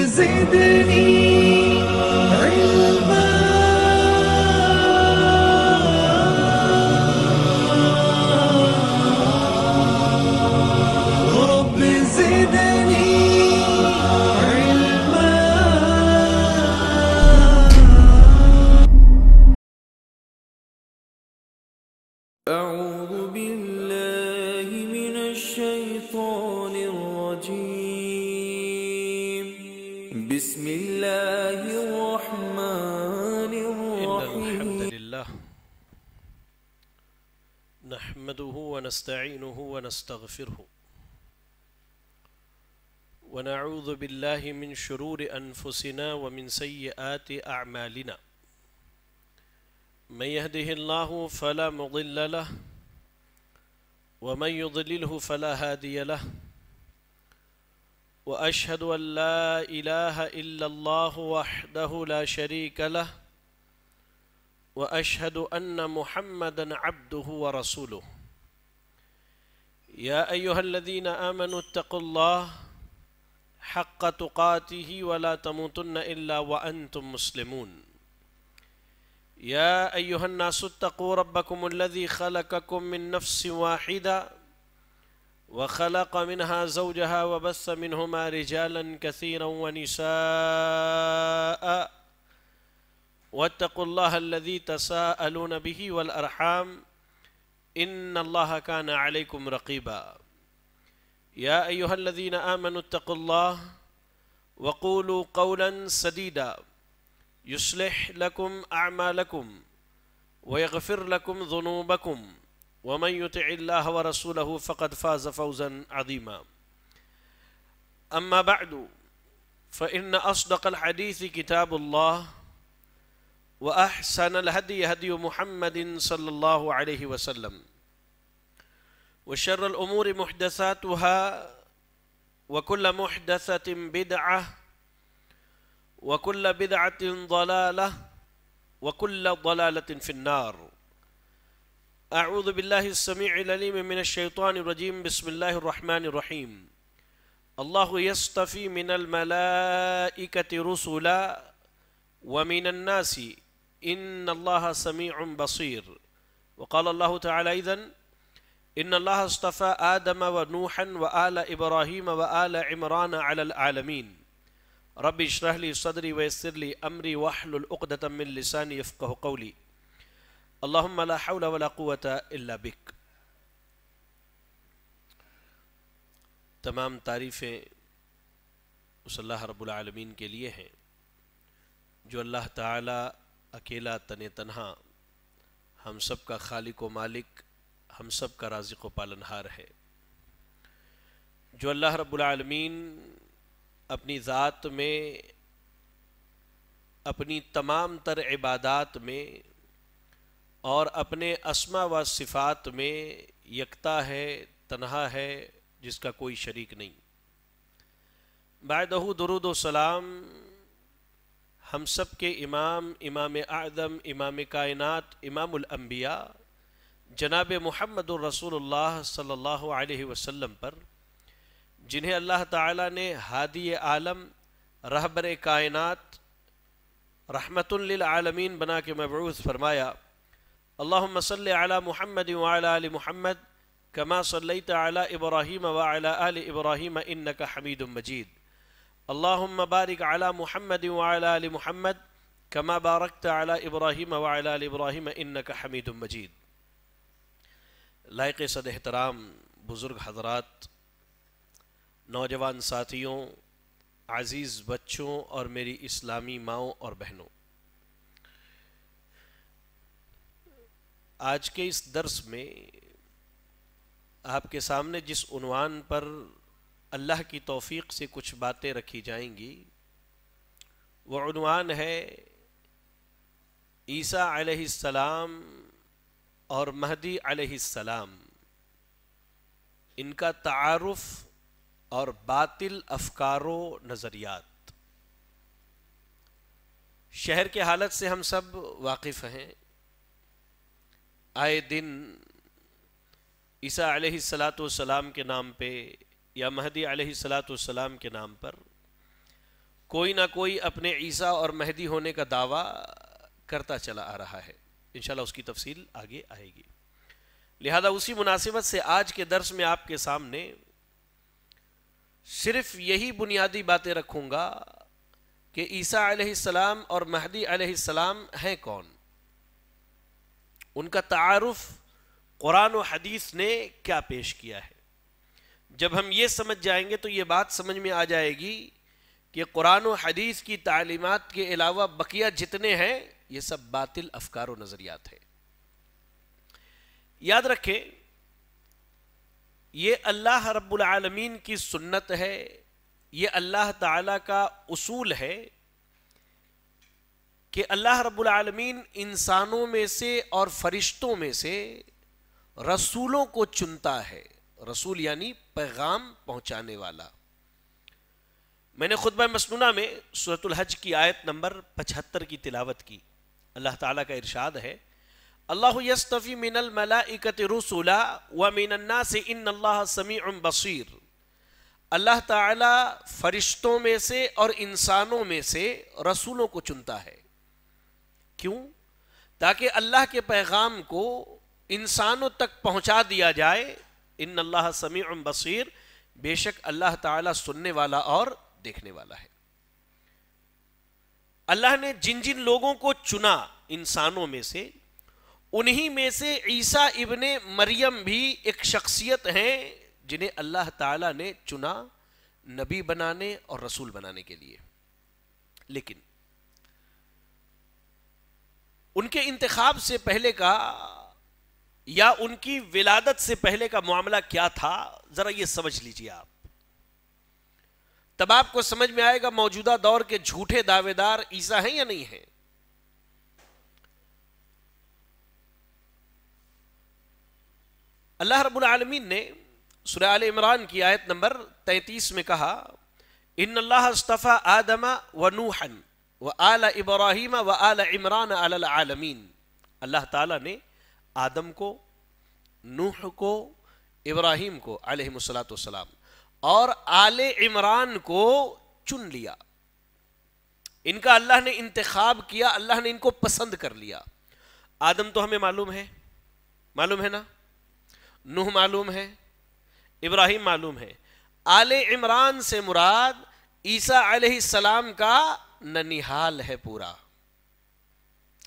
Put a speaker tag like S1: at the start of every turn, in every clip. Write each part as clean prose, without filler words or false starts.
S1: زدني علما رب زدني علما. أعوذ بالله من الشيطان الرجيم. بسم الله الرحمن الرحيم.
S2: إن الحمد لله نحمده ونستعينه ونستغفره ونعوذ بالله من شرور أنفسنا ومن سيئات أعمالنا. من يهده الله فلا مضل له ومن يضلله فلا هادي له. وأشهد أن لا إله إلا الله وحده لا شريك له وأشهد أن محمدًا عبده ورسوله. يا أيها الذين آمنوا اتقوا الله حق تقاته ولا تموتن إلا وأنتم مسلمون. يا أيها الناس اتقوا ربكم الذي خلقكم من نفس واحدة وخلق منها زوجها وبث منهما رجالا كثيرا ونساء واتقوا الله الذي تساءلون به والأرحام إن الله كان عليكم رقيبا. يا أيها الذين آمنوا اتقوا الله وقولوا قولا سديدا يصلح لكم أعمالكم ويغفر لكم ذنوبكم ومن يطع الله ورسوله فقد فاز فوزا عظيما. أما بعد فإن أصدق الحديث كتاب الله وأحسن الهدي هدي محمد صلى الله عليه وسلم وشر الأمور محدثاتها وكل محدثة بدعة وكل بدعة ضلالة وكل ضلالة في النار. أعوذ بالله السميع العليم من الشيطان الرجيم. بسم الله الرحمن الرحيم. الله يصطفي من الملائكة رسلا ومن الناس إن الله سميع بصير. وقال الله تعالى أيضا إن الله اصطفى آدم ونوحا وآل إبراهيم وآل عمران على العالمين. رب اشرح لي صدري ويسر لي أمري واحلل عقدة من لساني يفقهوا قولي. اللهم لا حول ولا قوة إلا بك. تمام تعریفیں اس اللہ رب العالمین کے لیے ہیں جو اللہ تعالی اکیلا تن تنہا ہم سب کا خالق و مالک، ہم سب کا رازق و پالنہار ہے، جو اللہ رب العالمین اپنی ذات میں، اپنی تمام تر عبادات میں اور اپنے اسماء و صفات میں یکتا ہے، تنہا ہے، جس کا کوئی شریک نہیں۔ بعدہ درود و سلام ہم سب کے امام، امام اعظم، امام کائنات، امام الانبیاء جناب محمد الرسول اللہ صلی اللہ علیہ وسلم پر، جنہیں اللہ تعالیٰ نے ہادی عالم، رہبر کائنات، رحمت للعالمین بنا کے مبعوث فرمایا۔ اللہم صلی علی محمد وعلی آل محمد کما صلیت علی ابراہیم وعلی آل ابراہیم انک حمید مجید۔ اللہم بارک علی محمد وعلی آل محمد کما بارکت علی ابراہیم وعلی آل ابراہیم انک حمید مجید۔ لائق صد احترام بزرگ حضرات، نوجوان ساتھیوں، عزیز بچوں اور میری اسلامی ماؤں اور بہنوں، آج کے اس درس میں آپ کے سامنے جس عنوان پر اللہ کی توفیق سے کچھ باتیں رکھی جائیں گی وہ عنوان ہے عیسیٰ علیہ السلام اور مہدی علیہ السلام، ان کا تعارف اور باطل افکار و نظریات۔ شہر کے حالت سے ہم سب واقف ہیں۔ آئے دن عیسیٰ علیہ السلام کے نام پہ یا مہدی علیہ السلام کے نام پر کوئی نہ کوئی اپنے عیسیٰ اور مہدی ہونے کا دعویٰ کرتا چلا آ رہا ہے. انشاءاللہ اس کی تفصیل آگے آئے گی. لہذا اسی مناسبت سے آج کے درس میں آپ کے سامنے صرف یہی بنیادی باتیں رکھوں گا کہ عیسیٰ علیہ السلام اور مہدی علیہ السلام ہیں کون، ان کا تعارف قرآن و حدیث نے کیا پیش کیا ہے. جب ہم یہ سمجھ جائیں گے تو یہ بات سمجھ میں آ جائے گی کہ قرآن و حدیث کی تعلیمات کے علاوہ بقیہ جتنے ہیں یہ سب باطل افکار و نظریات ہیں. یاد رکھیں یہ اللہ رب العالمین کی سنت ہے، یہ اللہ تعالیٰ کا اصول ہے کہ اللہ رب العالمین انسانوں میں سے اور فرشتوں میں سے رسولوں کو چنتا ہے. رسول یعنی پیغام پہنچانے والا. میں نے خطبہ مسنونہ میں سورۃ الحج کی آیت نمبر 75 کی تلاوت کی. اللہ تعالیٰ کا ارشاد ہے اللہ یصطفی من الملائکۃ رسلا ومن الناس ان اللہ سمیع بصیر. اللہ تعالیٰ فرشتوں میں سے اور انسانوں میں سے رسولوں کو چنتا ہے. کیوں؟ تاکہ اللہ کے پیغام کو انسانوں تک پہنچا دیا جائے. ان اللہ سمیع بصیر، بے شک اللہ تعالیٰ سننے والا اور دیکھنے والا ہے. اللہ نے جن جن لوگوں کو چنا انسانوں میں سے، انہی میں سے عیسیٰ ابن مریم بھی ایک شخصیت ہیں جنہیں اللہ تعالیٰ نے چنا نبی بنانے اور رسول بنانے کے لیے. لیکن ان کے انتخاب سے پہلے کا یا ان کی ولادت سے پہلے کا معاملہ کیا تھا، ذرا یہ سمجھ لیجیے آپ. تب آپ کو سمجھ میں آئے گا موجودہ دور کے جھوٹے دعوے دار عیسیٰ ہیں یا نہیں ہیں. اللہ رب العالمین نے سورہ آل عمران کی آیت نمبر 33 میں کہا ان اللہ اصطفى آدم ونوحا وآل ابراہیم وآل عمران علی العالمین. اللہ تعالیٰ نے آدم کو، نوح کو، ابراہیم کو علیہ السلام اور آل عمران کو چن لیا. ان کا اللہ نے انتخاب کیا، اللہ نے ان کو پسند کر لیا. آدم تو ہمیں معلوم ہے نا، نوح معلوم ہے، ابراہیم معلوم ہے. آل عمران سے مراد عیسیٰ علیہ السلام کا ننیحال ہے پورا.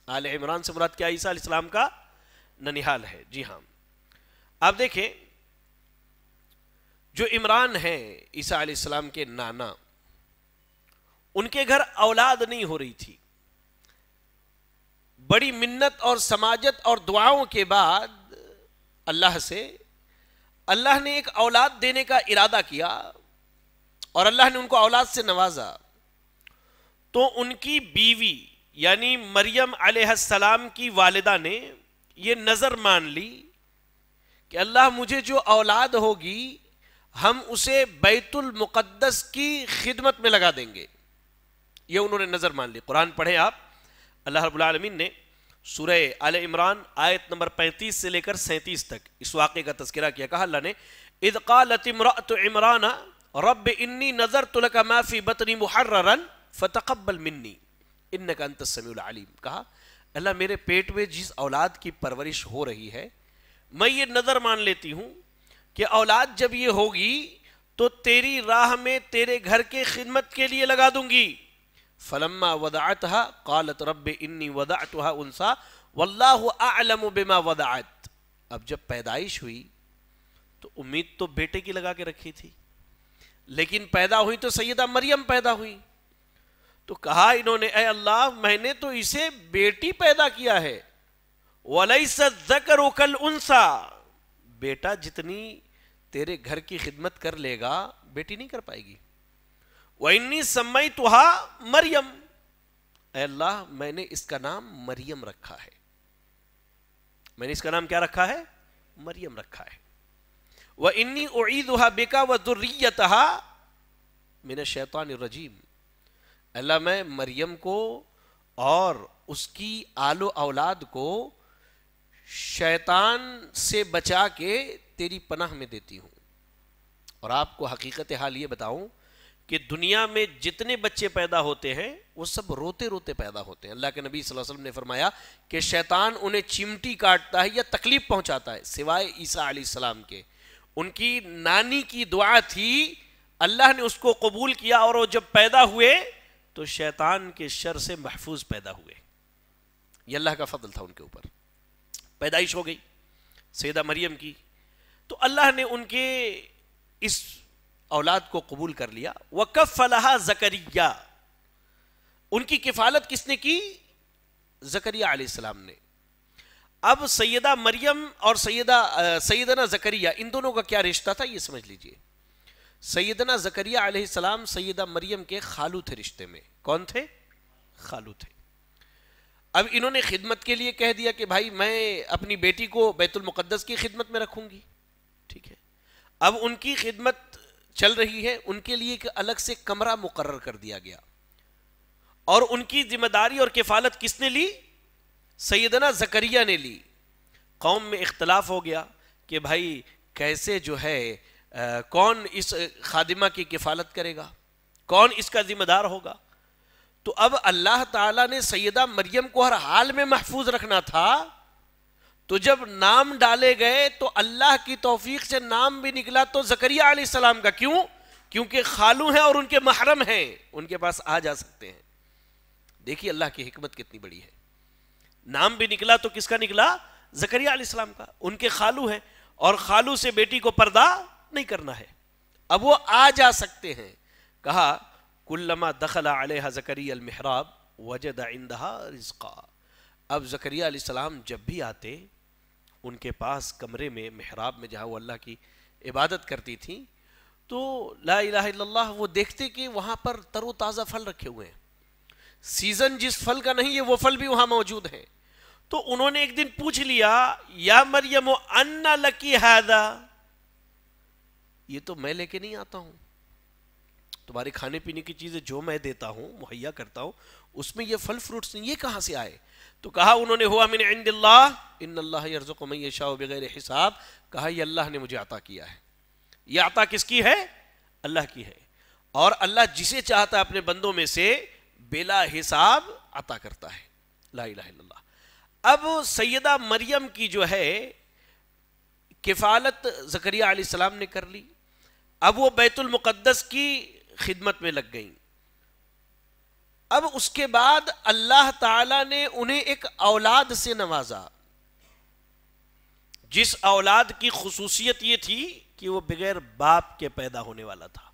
S2: آل عمران سے مراد کیا؟ عیسیٰ علیہ السلام کا ننیحال ہے. جی ہاں، آپ دیکھیں جو عمران ہیں عیسیٰ علیہ السلام کے نانا، ان کے گھر اولاد نہیں ہو رہی تھی. بڑی منت اور سماجت اور دعاؤں کے بعد اللہ نے ایک اولاد دینے کا ارادہ کیا اور اللہ نے ان کو اولاد سے نوازا. تو ان کی بیوی یعنی مریم علیہ السلام کی والدہ نے یہ نظر مان لی کہ اللہ مجھے جو اولاد ہوگی ہم اسے بیت المقدس کی خدمت میں لگا دیں گے. یہ انہوں نے نظر مان لی. قرآن پڑھیں آپ. اللہ رب العالمین نے سورہ آل عمران آیت نمبر 35 سے لے کر 37 تک اس واقعے کا تذکرہ کیا. کہا اللہ نے اذ قالت امرأة عمران رب انی نذرت لک ما فی بطنی محررا فتقبل منی انک انت السمیع العلیم. کہا اللہ میرے پیٹ میں جس اولاد کی پرورش ہو رہی ہے میں یہ نظر مان لیتی ہوں کہ اولاد جب یہ ہوگی تو تیری راہ میں تیرے گھر کے خدمت کے لیے لگا دوں گی. فلما وضعتها قالت رب انی وضعتها انثى واللہ اعلم بما وضعت. اب جب پیدائش ہوئی تو امید تو بیٹے کی لگا کے رکھی تھی، لیکن پیدا ہوئی تو سیدہ مریم پیدا ہوئی. تو کہا انہوں نے اے اللہ میں نے تو اسے بیٹی پیدا کیا ہے. وَلَيْسَ الذَّكَرُ كَالْأُنثَى. بیٹا جتنی تیرے گھر کی خدمت کر لے گا بیٹی نہیں کر پائے گی. وَإِنِّي سَمَّيْتُهَا مریم. اے اللہ میں نے اس کا نام مریم رکھا ہے. میں نے اس کا نام کیا رکھا ہے؟ مریم رکھا ہے. وَإِنِّي أُعِيذُهَا بِكَ وَذُرِّيَّتَهَا مِنَ الشَّيْطَانِ الرَّجِيمِ. اللہ میں مریم کو اور اس کی آل و اولاد کو شیطان سے بچا کے تیری پناہ میں دیتی ہوں. اور آپ کو حقیقت حال یہ بتاؤں کہ دنیا میں جتنے بچے پیدا ہوتے ہیں وہ سب روتے روتے پیدا ہوتے ہیں. اللہ کے نبی صلی اللہ علیہ وسلم نے فرمایا کہ شیطان انہیں چمٹی کاٹتا ہے یا تکلیف پہنچاتا ہے سوائے عیسیٰ علیہ السلام کے. ان کی نانی کی دعا تھی, اللہ نے اس کو قبول کیا, اور وہ جب پیدا ہوئے تو شیطان کے شر سے محفوظ پیدا ہوئے. یہ اللہ کا فضل تھا ان کے اوپر. پیدائش ہو گئی سیدہ مریم کی, تو اللہ نے ان کے اس اولاد کو قبول کر لیا. وَكَفَّلَهَا زکریا, ان کی کفالت کس نے کی؟ زکریا علیہ السلام نے. اب سیدہ مریم اور سیدنا زکریا ان دونوں کا کیا رشتہ تھا یہ سمجھ لیجئے. سیدنا زکریا علیہ السلام سیدہ مریم کے خالو تھے رشتے میں. کون تھے؟ خالو تھے. اب انہوں نے خدمت کے لیے کہہ دیا کہ بھائی میں اپنی بیٹی کو بیت المقدس کی خدمت میں رکھوں گی. ٹھیک ہے, اب ان کی خدمت چل رہی ہے, ان کے لیے ایک الگ سے کمرہ مقرر کر دیا گیا, اور ان کی ذمہ داری اور کفالت کس نے لی؟ سیدنا زکریا نے لی. قوم میں اختلاف ہو گیا کہ بھائی کیسے جو ہے کون اس خادمہ کی کفالت کرے گا, کون اس کا ذمہ دار ہوگا. تو اب اللہ تعالیٰ نے سیدہ مریم کو ہر حال میں محفوظ رکھنا تھا, تو جب نام ڈالے گئے تو اللہ کی توفیق سے نام بھی نکلا تو زکریا علیہ السلام کا. کیوں؟ کیونکہ خالو ہیں اور ان کے محرم ہیں, ان کے پاس آ جا سکتے ہیں. دیکھیے اللہ کی حکمت کتنی بڑی ہے. نام بھی نکلا تو کس کا نکلا؟ زکریا علیہ السلام کا. ان کے خالو ہیں, اور خالو سے بیٹی کو پردہ نہیں کرنا ہے, اب وہ آ جا سکتے ہیں. کہا کلما دخل علیہ زکریا المحراب وجد عندها رزقا. اب زکریا علیہ السلام جب بھی آتے ان کے پاس کمرے میں محراب میں جہاں وہ اللہ کی عبادت کرتی تھی, تو لا الہ الا اللہ, وہ دیکھتے کہ وہاں پر تر و تازہ پھل رکھے ہوئے ہیں. سیزن جس پھل کا نہیں ہے وہ پھل بھی وہاں موجود ہیں. تو انہوں نے ایک دن پوچھ لیا, یا مریم ان لکی ھذا, یہ تو میں لے کے نہیں آتا ہوں, تمہارے کھانے پینے کی چیزیں جو میں دیتا ہوں مہیا کرتا ہوں اس میں یہ پھل فروٹس نہیں, یہ کہاں سے آئے؟ تو کہا انہوں نے ہوا من عند اللہ ان اللہ یرزق من یشاء بغیر حساب. کہا یہ اللہ نے مجھے عطا کیا ہے. یہ عطا کس کی ہے؟ اللہ کی ہے, اور اللہ جسے چاہتا ہے اپنے بندوں میں سے بلا حساب عطا کرتا ہے. لا الہ الا اللہ. اب سیدہ مریم کی جو ہے کفالت زکریا علیہ السلام نے کر لی. اب وہ بیت المقدس کی خدمت میں لگ گئیں. اب اس کے بعد اللہ تعالیٰ نے انہیں ایک اولاد سے نوازا, جس اولاد کی خصوصیت یہ تھی کہ وہ بغیر باپ کے پیدا ہونے والا تھا.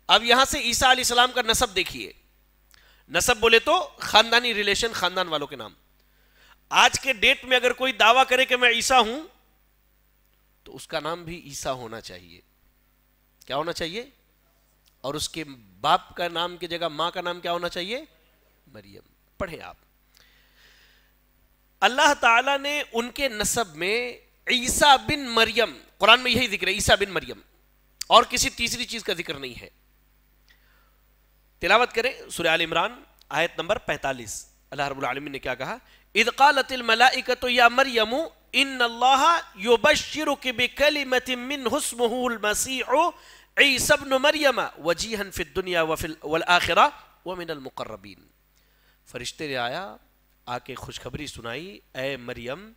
S2: اب یہاں سے عیسیٰ علیہ السلام کا نسب دیکھیے. نسب بولے تو خاندانی ریلیشن, خاندان والوں کے نام. آج کے ڈیٹ میں اگر کوئی دعویٰ کرے کہ میں عیسیٰ ہوں تو اس کا نام بھی عیسیٰ ہونا چاہیے. کیا ہونا چاہیے؟ اور اس کے باپ کا نام کی جگہ ماں کا نام کیا ہونا چاہیے؟ مریم. پڑھیں آپ. اللہ تعالیٰ نے ان کے نسب میں عیسیٰ بن مریم, قرآن میں یہی ذکر ہے عیسیٰ بن مریم, اور کسی تیسری چیز کا ذکر نہیں ہے. تلاوت کریں سورہ آل عمران آیت نمبر 45. اللہ رب العالمین نے کیا کہا؟ اذ قالت الملائکۃ یا مریم ان اللہ یبشرک بکلمۃ منہ اسمہ المسیح عیسی ابن مریم وجیہا فی الدنیا والآخرہ ومن المقربین. فرشتے نے آیا آ کے خوشخبری سنائی, اے مریم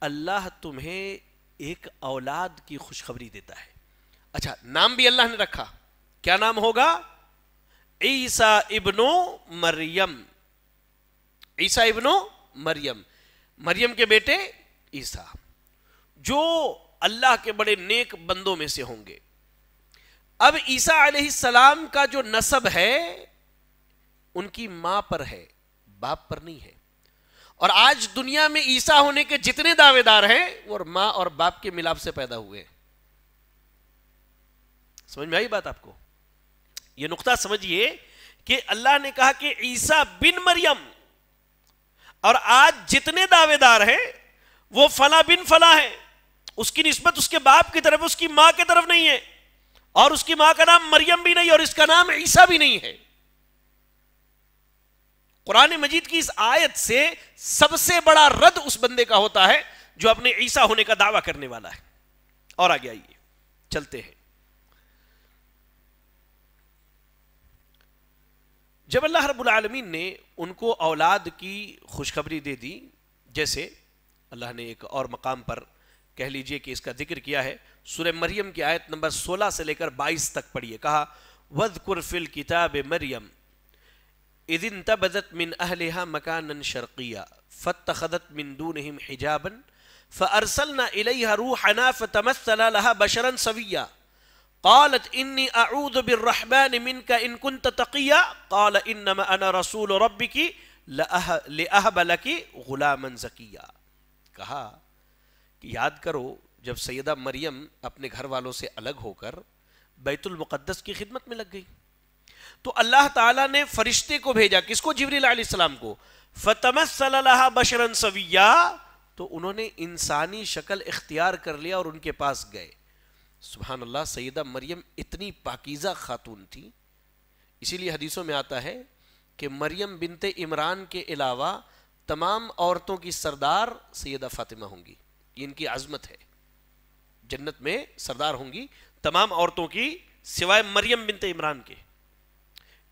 S2: اللہ تمہیں ایک اولاد کی خوشخبری دیتا ہے. اچھا, نام بھی اللہ نے رکھا. کیا نام ہوگا؟ عیسیٰ ابن مریم. عیسیٰ ابن مریم, مریم کے بیٹے عیسیٰ, جو اللہ کے بڑے نیک بندوں میں سے ہوں گے. اب عیسیٰ علیہ السلام کا جو نسب ہے ان کی ماں پر ہے, باپ پر نہیں ہے. اور آج دنیا میں عیسیٰ ہونے کے جتنے دعوے دار ہیں وہ ماں اور باپ کے ملاپ سے پیدا ہوئے ہیں. سمجھ میں آئی بات آپ کو؟ یہ نقطہ سمجھئے کہ اللہ نے کہا کہ عیسیٰ بن مریم, اور آج جتنے دعوے دار ہیں وہ فلاں بن فلاں ہیں, اس کی نسبت اس کے باپ کی طرف, اس کی ماں کی طرف نہیں ہے, اور اس کی ماں کا نام مریم بھی نہیں, اور اس کا نام عیسیٰ بھی نہیں ہے. قرآن مجید کی اس آیت سے سب سے بڑا رد اس بندے کا ہوتا ہے جو اپنے عیسیٰ ہونے کا دعویٰ کرنے والا ہے. اور آگے آئیے چلتے ہیں. جب اللہ رب العالمین نے ان کو اولاد کی خوشخبری دے دی، جیسے اللہ نے ایک اور مقام پر کہہ لیجئے کہ اس کا ذکر کیا ہے، سورہ مریم کی آیت نمبر 16 سے لے کر 22 تک پڑھیے، کہا وَاذْكُرْ فِي الْكِتَابِ مَرْيَمَ اِذِ انْتَبَذَتْ مِنْ أَهْلِهَا مَكَانًا شَرْقِيًّا فَاتَّخَذَتْ مِنْ دُونِهِمْ حِجَابًا فَأَرْسَلْنَا إِلَيْهَا رُوحَنَا فَتَمَثَّلَ لَهَا بَشَرًا سَوِيًّا قالت إني أعوذ بالرحمن منك إن كنت تقيا قال إنما أنا رسول ربك لأهب لك غلاما زكيا. کہا کہ یاد کرو جب سیدہ مریم اپنے گھر والوں سے الگ ہو کر بیت المقدس کی خدمت میں لگ گئی تو اللہ تعالیٰ نے فرشتے کو بھیجا، کس کو؟ جبریل علیہ السلام کو. فتمثل لها بشرا سویا، تو انہوں نے انسانی شکل اختیار کر لیا اور ان کے پاس گئے. سبحان اللہ، سیدہ مریم اتنی پاکیزہ خاتون تھی، اسی لیے حدیثوں میں آتا ہے کہ مریم بنت عمران کے علاوہ تمام عورتوں کی سردار سیدہ فاطمہ ہوں گی. یہ ان کی عظمت ہے، جنت میں سردار ہوں گی تمام عورتوں کی سوائے مریم بنت عمران کے.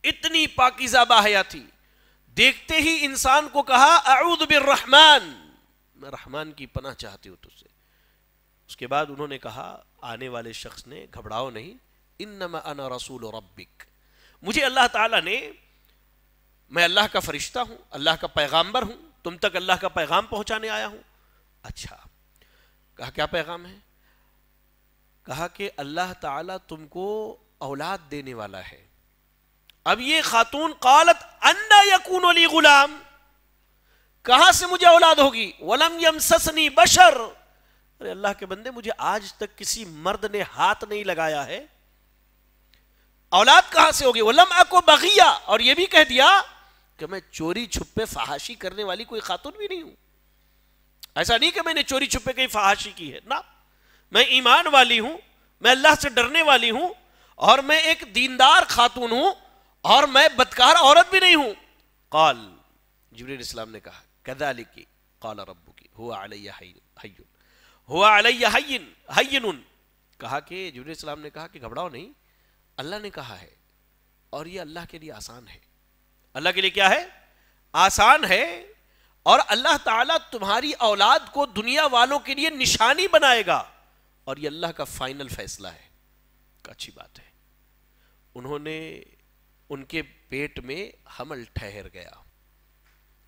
S2: اتنی پاکیزہ باحیا تھی، دیکھتے ہی انسان کو کہا اعوذ بالرحمن، میں رحمان کی پناہ چاہتی ہوں تجھ سے. اس کے بعد انہوں نے کہا، آنے والے شخص نے، گھبراؤ نہیں، انما انا رسول ربک، مجھے اللہ تعالیٰ نے، میں اللہ کا فرشتہ ہوں، اللہ کا پیغامبر ہوں، تم تک اللہ کا پیغام پہنچانے آیا ہوں. اچھا، کہا کیا پیغام ہے؟ کہا کہ اللہ تعالیٰ تم کو اولاد دینے والا ہے. اب یہ خاتون قالت انا یکون لی غلام، کہاں سے مجھے اولاد ہوگی؟ ولم یمسسنی بشر، ارے اللہ کے بندے مجھے آج تک کسی مرد نے ہاتھ نہیں لگایا ہے، اولاد کہاں سے ہوگی؟ ولم اکو بغیہ، اور یہ بھی کہہ دیا کہ میں چوری چھپے فحاشی کرنے والی کوئی خاتون بھی نہیں ہوں. ایسا نہیں کہ میں نے چوری چھپے کہیں فحاشی کی ہے، نا، میں ایمان والی ہوں، میں اللہ سے ڈرنے والی ہوں، اور میں ایک دیندار خاتون ہوں، اور میں بدکار عورت بھی نہیں ہوں. قال، جبریل علیہ السلام نے کہا کذالک قال ربک هو علی حی هو علی حین، کہا کہ جبریل علیہ السلام نے کہا کہ گھبراؤ نہیں، اللہ نے کہا ہے، اور یہ اللہ کے لیے آسان ہے. اللہ کے لیے کیا ہے؟ آسان ہے. اور اللہ تعالیٰ تمہاری اولاد کو دنیا والوں کے لیے نشانی بنائے گا، اور یہ اللہ کا فائنل فیصلہ ہے. اچھی بات ہے. انہوں نے، ان کے پیٹ میں حمل ٹھہر گیا.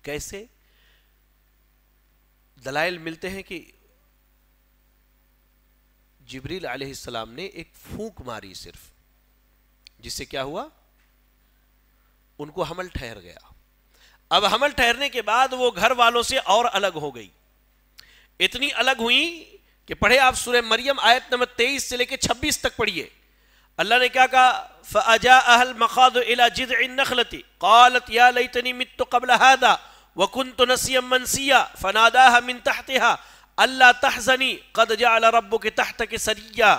S2: کیسے؟ دلائل ملتے ہیں کہ جبریل علیہ السلام نے ایک پھونک ماری صرف، جس سے کیا ہوا؟ ان کو حمل ٹھہر گیا. اب حمل ٹھہرنے کے بعد وہ گھر والوں سے اور الگ ہو گئی. اتنی الگ ہوئی کہ پڑھے آپ سورہ مریم آیت نمبر 23 سے لے کے 26 تک پڑھیے. اللہ نے کیا کہا؟ فَأَجَاءَهَا الْمَخَاضُ إِلَى جِذْعِ النَّخْلَةِ قَالَتْ يَا لَيْتَنِي مِتُّ قَبْلَ هَذَا وَكُنْتُ نَسِيًّا مَنْسِيًّا فَنَادَاهَا مِنْ تَحْتِهَا أَلَّا تَحْزَنِي قَدْ جَعَلَ رَبُّكِ تَحْتَكِ سَرِيًّا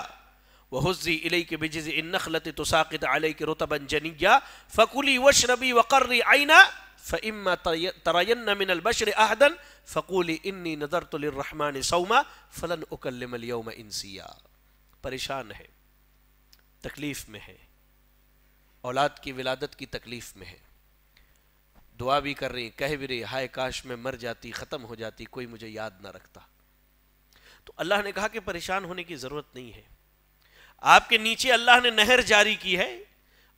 S2: وَهُزِّي إِلَيْكِ بِجِذْعِ النَّخْلَةِ تُسَاقِطْ عَلَيْكِ رُطَبًا جَنِيًّا فَكُلِي وَاشْرَبِي وَقَرِّي عَيْنًا فَإِمَّا تَرَيَنَّ مِنَ الْبَشَرِ أَحَدًا فَقُولِي إِنِّي نَذَرْتُ لِلرَّحْمَنِ صَوْمًا فَلَنْ أُكَلِّمَ الْيَوْمَ إِنسِيًّا. پریشان ہے، تکلیف میں ہے، اولاد کی ولادت کی تکلیف میں ہے، دعا بھی کر رہی، کہہ بھی رہی، ہائے کاش میں مر جاتی، ختم ہو جاتی، کوئی مجھے یاد نہ رکھتا. تو اللہ نے کہا کہ پریشان ہونے کی ضرورت نہیں ہے. آپ کے نیچے اللہ نے نہر جاری کی ہے،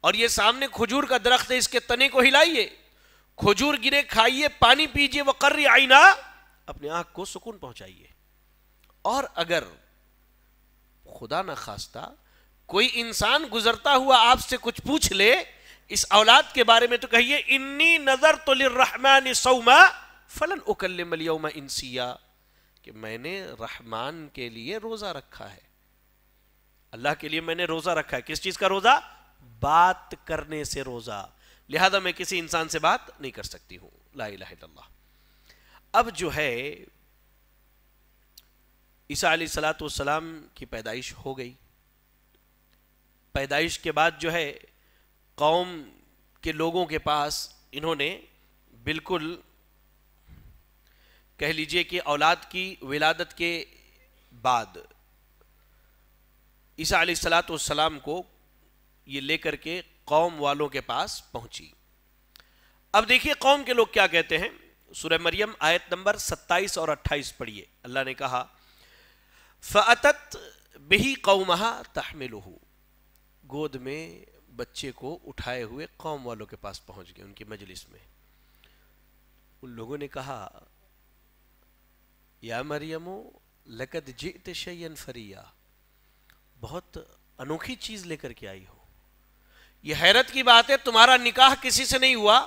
S2: اور یہ سامنے کھجور کا درخت ہے، اس کے تنے کو ہلائیے، کھجور گرے کھائیے، پانی پیجئے، وقرّی عینا، اپنے آنکھ کو سکون پہنچائیے. اور اگر خدا نہ خواستہ کوئی انسان گزرتا ہوا آپ سے کچھ پوچھ لے اس اولاد کے بارے میں، تو کہیے انی نذرت للرحمن صوما فلن اکلم اليوم انسیا، کہ میں نے رحمان کے لیے روزہ رکھا ہے، اللہ کے لیے میں نے روزہ رکھا ہے. کس چیز کا روزہ؟ بات کرنے سے روزہ، لہذا میں کسی انسان سے بات نہیں کر سکتی ہوں. لا الہ الا اللہ. اب جو ہے عیسیٰ علیہ السلام کی پیدائش ہو گئی. پیدائش کے بعد جو ہے قوم کے لوگوں کے پاس انہوں نے بالکل کہہ لیجئے کہ اولاد کی ولادت کے بعد عیسیٰ علیہ السلام کو یہ لے کر کے قوم والوں کے پاس پہنچی. اب دیکھیے قوم کے لوگ کیا کہتے ہیں. سورہ مریم آیت نمبر 27 اور 28 پڑھیے. اللہ نے کہا فَأَتَتْ بِهِ قَوْمَهَا تَحْمِلُهُ, گود میں بچے کو اٹھائے ہوئے قوم والوں کے پاس پہنچ گئے, ان کی مجلس میں. ان لوگوں نے کہا یا مریم لقد جئت شیئا فریا, بہت انوکھی چیز لے کر کے آئی ہو. یہ حیرت کی بات ہے, تمہارا نکاح کسی سے نہیں ہوا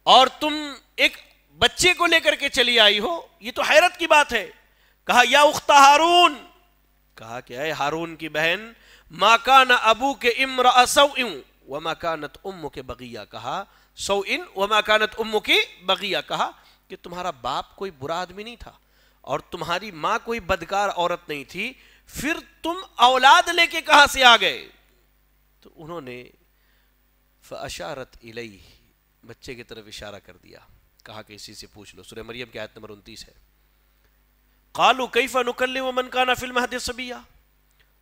S2: اور تم ایک بچے کو لے کر کے چلی آئی ہو, یہ تو حیرت کی بات ہے. کہا یا اخت ہارون, کہا کہ اے ہارون کی بہن, ما کان ابوک امرأ سوء وما کانت امک بغیہ, کہا سوء وما کانت امک بغیہ, کہا کہ تمہارا باپ کوئی برا آدمی نہیں تھا اور تمہاری ماں کوئی بدکار عورت نہیں تھی, پھر تم اولاد لے کے کہاں سے آ گئے؟ تو انہوں نے فاشارت الیہ, بچے کی طرف اشارہ کر دیا, کہا کہ اسی سے پوچھ لو. سورہ مریم کی آیت نمبر 29 ہے. قالوا کیف نکلم من کان فی المہد صبیا,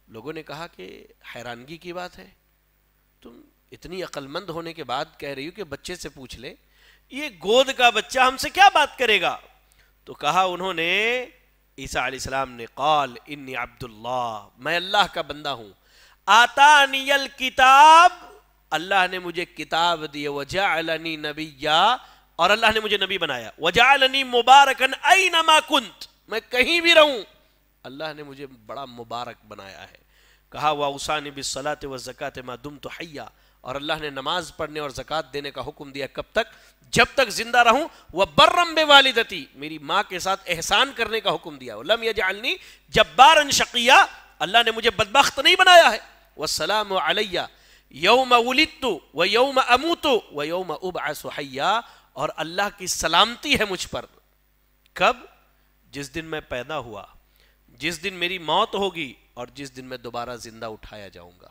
S2: لوگوں نے کہا کہ حیرانگی کی بات ہے, تم اتنی عقل مند ہونے کے بعد کہہ رہی ہو کہ بچے سے پوچھ لے, یہ گود کا بچہ ہم سے کیا بات کرے گا؟ تو کہا انہوں نے, عیسیٰ علیہ السلام نے, قال انی عبد اللہ, میں اللہ کا بندہ ہوں, آتانی الکتاب, اللہ نے مجھے کتاب دی, وجعلنی نبیا, اور اللہ نے مجھے نبی بنایا, وجعلنی مبارکن اینما کنت, میں کہیں بھی رہوں اللہ نے مجھے بڑا مبارک بنایا ہے. کہا واوصانی بالصلاۃ والزکاۃ ما دمت حیا, اور اللہ نے نماز پڑھنے اور زکوٰۃ دینے کا حکم دیا, کب تک؟ جب تک زندہ رہوں. وبرم بوالدتی, میری ماں کے ساتھ احسان کرنے کا حکم دیا. لم یجعلنی جبارا شقیا, اللہ نے مجھے بدبخت نہیں بنایا ہے. والسلام علی یوم ولدت ویوم اموت ویوم ابعث حیا, اور اللہ کی سلامتی ہے مجھ پر, کب؟ جس دن میں پیدا ہوا, جس دن میری موت ہوگی, اور جس دن میں دوبارہ زندہ اٹھایا جاؤں گا.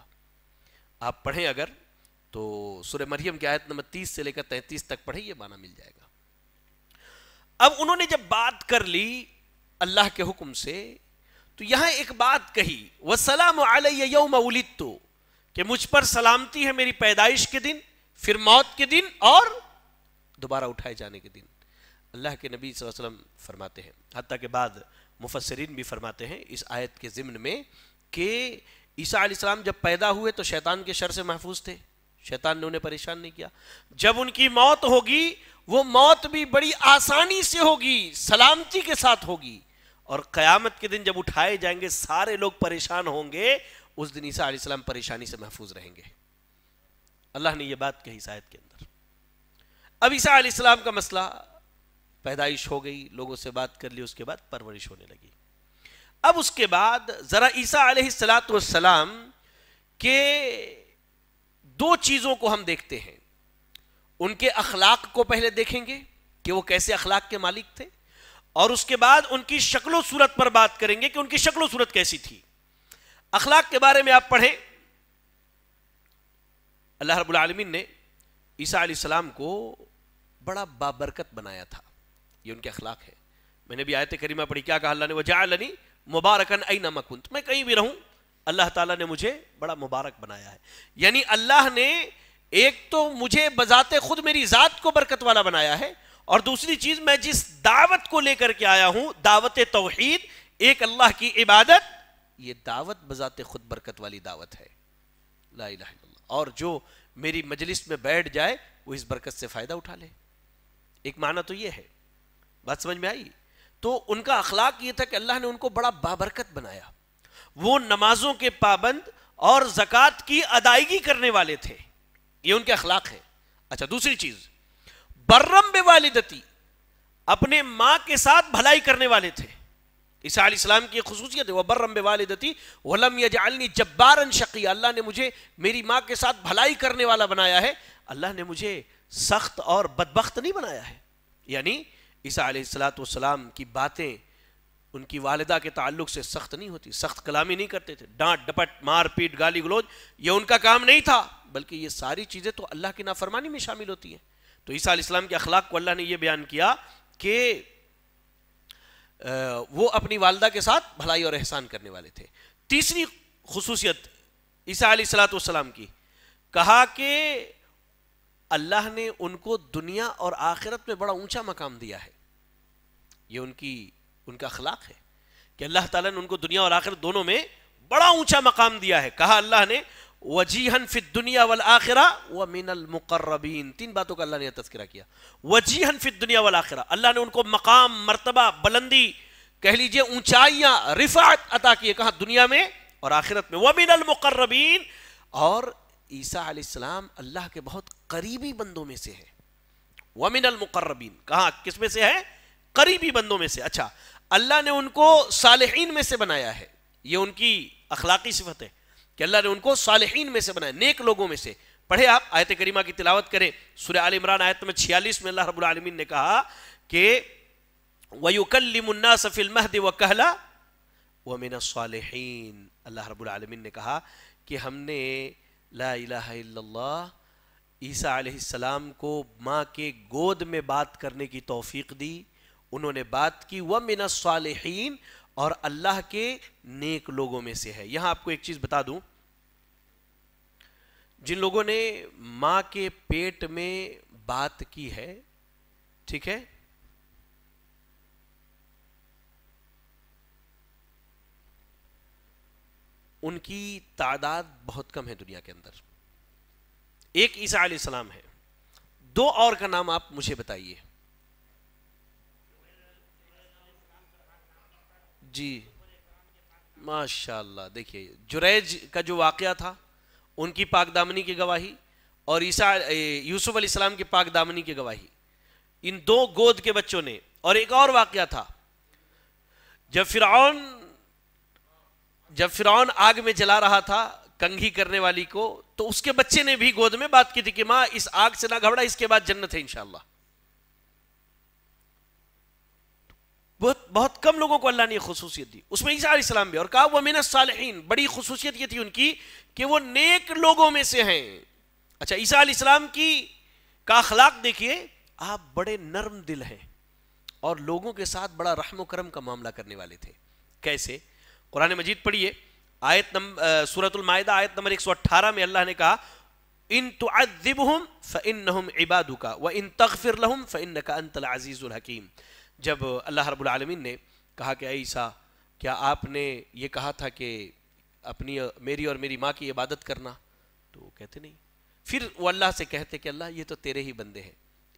S2: آپ پڑھیں اگر تو سورہ مریم کی آیت نمبر 30 سے لے کر 33 تک پڑھیں, یہ معنی مل جائے گا. اب انہوں نے جب بات کر لی اللہ کے حکم سے, تو یہاں ایک بات کہی, وَالسَّلَامُ عَلَيَّ يَوْمَ وُلِدتُّ, کہ مجھ پر سلامتی ہے میری پیدائش کے دن, پھر موت کے دن, اور دوبارہ اٹھائے جانے کے دن. اللہ کے نبی صلی اللہ علیہ وسلم فرماتے ہیں, حتیٰ کہ بعد مفسرین بھی فرماتے ہیں اس آیت کے ضمن میں, کہ عیسیٰ علیہ السلام جب پیدا ہوئے تو شیطان کے شر سے محفوظ تھے, شیطان نے انہیں پریشان نہیں کیا. جب ان کی موت ہوگی, وہ موت بھی بڑی آسانی سے ہوگی, سلامتی کے ساتھ ہوگی, اور قیامت کے دن جب اٹھائے جائیں گے سارے لوگ پریشان ہوں گے, اس دن عیسیٰ علیہ السلام پریشانی سے محفوظ رہیں گے. اللہ نے یہ بات کہی اس آیت کے اندر. اب عیسیٰ علیہ السلام کا مسئلہ, پیدائش ہو گئی, لوگوں سے بات کر لی, اس کے بعد پرورش ہونے لگی. اب اس کے بعد ذرا عیسیٰ علیہ السلام کے دو چیزوں کو ہم دیکھتے ہیں. ان کے اخلاق کو پہلے دیکھیں گے کہ وہ کیسے اخلاق کے مالک تھے, اور اس کے بعد ان کی شکل و صورت پر بات کریں گے کہ ان کی شکل و صورت کیسی تھی. اخلاق کے بارے میں آپ پڑھیں, اللہ رب العالمین نے عیسیٰ علیہ السلام کو بڑا بابرکت بنایا تھا, یہ ان کے اخلاق ہے. میں نے بھی آیت کریمہ پڑھی, کیا کہا اللہ نے, وجعلنی مبارکن اینما کنت, میں کہیں بھی رہوں اللہ تعالیٰ نے مجھے بڑا مبارک بنایا ہے. یعنی اللہ نے ایک تو مجھے بذات خود میری ذات کو برکت والا بنایا ہے, اور دوسری چیز میں جس دعوت کو لے کر کے آیا ہوں, دعوت توحید, ایک اللہ کی عبادت, یہ دعوت بذات خود برکت والی دعوت ہے, لا الہ الا اللہ. اور جو میری مجلس میں بیٹھ جائے وہ اس برکت سے فائدہ اٹھا لے. ایک معنی تو یہ ہے, بات سمجھ میں آئی؟ تو ان کا اخلاق یہ تھا کہ اللہ نے ان کو بڑا بابرکت بنایا. وہ نمازوں کے پابند اور زکوٰۃ کی ادائیگی کرنے والے تھے, یہ ان کے اخلاق ہے. اچھا, دوسری چیز, برم بوالدتی, اپنے ماں کے ساتھ بھلائی کرنے والے تھے. عیسیٰ علیہ السلام کی خصوصیت ہے, وبرم بوالدتی ولم یجعلنی جبارا شقیا, اللہ نے مجھے میری ماں کے ساتھ بھلائی کرنے والا بنایا ہے, اللہ نے مجھے سخت اور بدبخت نہیں بنایا ہے. یعنی عیسیٰ علیہ السلام کی باتیں ان کی والدہ کے تعلق سے سخت نہیں ہوتی, سخت کلامی نہیں کرتے تھے, ڈانٹ ڈپٹ, مار پیٹ, گالی گلوچ, یہ ان کا کام نہیں تھا, بلکہ یہ ساری چیزیں تو اللہ کی نافرمانی میں شامل ہوتی ہیں. تو عیسیٰ علیہ السلام کے اخلاق کو اللہ نے یہ بیان کیا کہ وہ اپنی والدہ کے ساتھ بھلائی اور احسان کرنے والے تھے. تیسری خصوصیت عیسیٰ علیہ السلام کی, کہا کہ اللہ نے ان کو دنیا اور آخرت میں بڑا اونچا مقام دیا ہے. یہ ان کا اخلاق ہے کہ اللہ تعالیٰ نے ان کو دنیا اور آخرت دونوں میں بڑا اونچا مقام دیا ہے. کہا اللہ نے وجیہن فی الدنیا والآخرہ ومن المقربین. 3 باتوں کا اللہ نے تذکرہ کیا. وجیہن فی الدنیا والآخرہ, اللہ نے ان کو مقام, مرتبہ, بلندی, کہہ لیجئے اونچائیاں, رفعت عطا کی ہے. کہاں؟ دنیا میں اور آخرت میں. ومن المقربین, اور عیسیٰ علیہ السلام اللہ کے بہت قریبی بندوں میں سے ہے. ومن المقربین, کہاں کس میں سے ہے؟ قریبی بندوں میں سے. اچھا, اللہ نے ان کو صالحین میں سے بنایا ہے. یہ ان کی اخلاقی صفت ہے کہ اللہ نے ان کو صالحین میں سے بنایا, نیک لوگوں میں سے. پڑھے آپ آیت کریمہ کی تلاوت کریں. سورہ آل عمران آیت نمبر 46 میں اللہ رب العالمین نے کہا کہ وَيُكَلِّمُ النَّاسَ فِي الْمَهْدِ وَكَهْلًا وَمِنَ الصَّالِحِينَ. اللہ رب العالمین نے کہا کہ ہم نے لا الہ الا اللہ عیسیٰ علیہ السلام کو ماں کے گود میں بات کرنے کی توفیق دی. انہوں نے بات کی. وَمِنَ الصَّالِحِينَ, اور اللہ کے نیک لوگوں میں سے ہے. یہاں آپ کو ایک چیز بتا دوں, جن لوگوں نے ماں کے پیٹ میں بات کی ہے, ٹھیک ہے, ان کی تعداد بہت کم ہے دنیا کے اندر. ایک عیسیٰ علیہ السلام ہے, 2 اور کا نام آپ مجھے بتائیے. جی ماشاءاللہ. دیکھیے جریج کا جو واقعہ تھا, ان کی پاک دامنی کی گواہی, اور یوسف علیہ السلام کی پاک دامنی کی گواہی, ان 2 گود کے بچوں نے. اور ایک اور واقعہ تھا, جب فرعون آگ میں جلا رہا تھا کنگھی کرنے والی کو, تو اس کے بچے نے بھی گود میں بات کی تھی کہ ماں اس آگ سے نہ گھبرا, اس کے بعد جنت ہے انشاءاللہ. بہت کم لوگوں کو اللہ نے یہ خصوصیت دی. اس میں عیسیٰ علیہ السلام بھی. اور کہا وَمِنَ الصَّالِحِينَ, بڑی خصوصیت یہ تھی ان کی کہ وہ نیک لوگوں میں سے ہیں. اچھا, عیسیٰ علیہ السلام کا اخلاق دیکھیے, آپ بڑے نرم دل ہیں اور لوگوں کے ساتھ بڑا رحم و کرم کا معاملہ کرنے والے تھے. کیسے؟ قرآن مجید پڑھیے, سورۃ المائدہ آیت نمبر 118 میں اللہ نے کہا ان تعذبہم فانہم عبادک وان تغفر لہم فانک انت العزیز الحکیم. جب اللہ رب العالمین نے کہا کہ اے عیسیٰ, کیا آپ نے یہ کہا تھا کہ میری اور میری ماں کی عبادت کرنا؟ تو وہ کہتے نہیں. پھر وہ اللہ سے کہتے کہ اللہ یہ تو تیرے ہی بندے ہیں.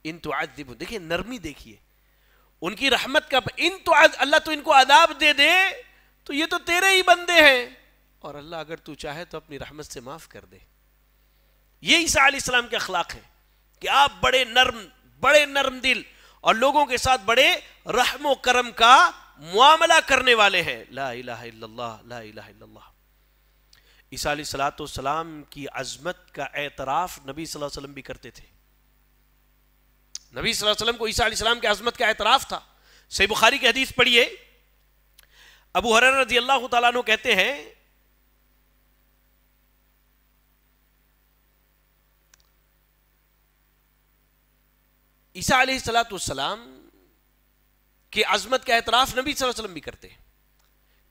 S2: ان تعذبہم, دیکھیے نرمی, دیکھیے ان کی رحمت کا. اللہ تو ان کو عذاب دے دے تو یہ تو تیرے ہی بندے ہیں, اور اللہ اگر تو چاہے تو اپنی رحمت سے معاف کر دے. یہ عیسیٰ علیہ السلام کے اخلاق ہیں کہ آپ بڑے نرم دل اور لوگوں کے ساتھ بڑے رحم و کرم کا معاملہ کرنے والے ہیں. لا الہ الا اللہ, لا الہ الا اللہ. عیسیٰ علیہ السلام کی عظمت کا اعتراف نبی صلی اللہ علیہ وسلم بھی کرتے تھے. نبی صلی اللہ علیہ وسلم کو عیسیٰ علیہ السلام کی عظمت کا اعتراف تھا. صحیح بخاری کی حدیث پڑھیے, ابو ہریرہ رضی اللہ تعالیٰ عنہ کہتے ہیں عیسیٰ علیہ السلام کی عظمت کا اعتراف نبی صلی اللہ علیہ وسلم بھی کرتے ہیں,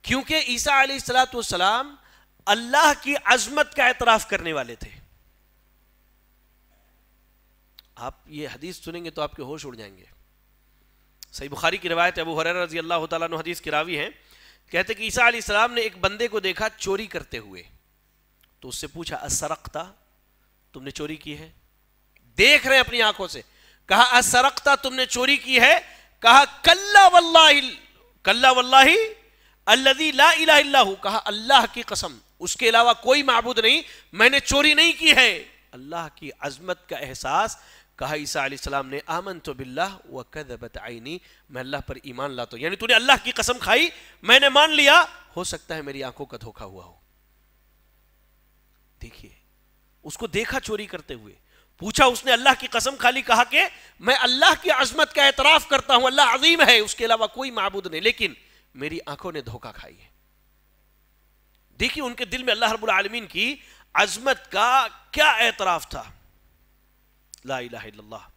S2: کیونکہ عیسیٰ علیہ السلام اللہ کی عظمت کا اعتراف کرنے والے تھے. آپ یہ حدیث سنیں گے تو آپ کے ہوش اڑ جائیں گے. صحیح بخاری کی روایت ابو ہریرہ رضی اللہ تعالیٰ عنہ حدیث کی راوی ہیں, کہتے کہ عیسیٰ علیہ السلام نے ایک بندے کو دیکھا چوری کرتے ہوئے, تو اس سے پوچھا اسرقتا, تم نے چوری کی ہے؟ دیکھ رہے اپنی آنکھوں سے. کہا اسرقتا, تم نے چوری کی ہے؟ کہا کلا واللہ الذی لا الہ الا ہو, کہا اللہ کی قسم اس کے علاوہ کوئی معبود نہیں, میں نے چوری نہیں کی ہے. اللہ کی عظمت کا احساس. کہا عیسیٰ علیہ السلام نے آمنت باللہ وکذبت عینی, میں اللہ پر ایمان لاتا ہوں, یعنی تو نے اللہ کی قسم کھائی, میں نے مان لیا, ہو سکتا ہے میری آنکھوں کا دھوکہ ہوا ہو. دیکھیے اس کو دیکھا چوری کرتے ہوئے, پوچھا, اس نے اللہ کی قسم کھا لی, کہا کہ میں اللہ کی عظمت کا اعتراف کرتا ہوں, اللہ عظیم ہے, اس کے علاوہ کوئی معبود نہیں, لیکن میری آنکھوں نے دھوکہ کھائی ہے. دیکھیے ان کے دل میں اللہ رب العالمین کی عظمت کا کیا اعتراف تھا. لا الہ الا اللہ.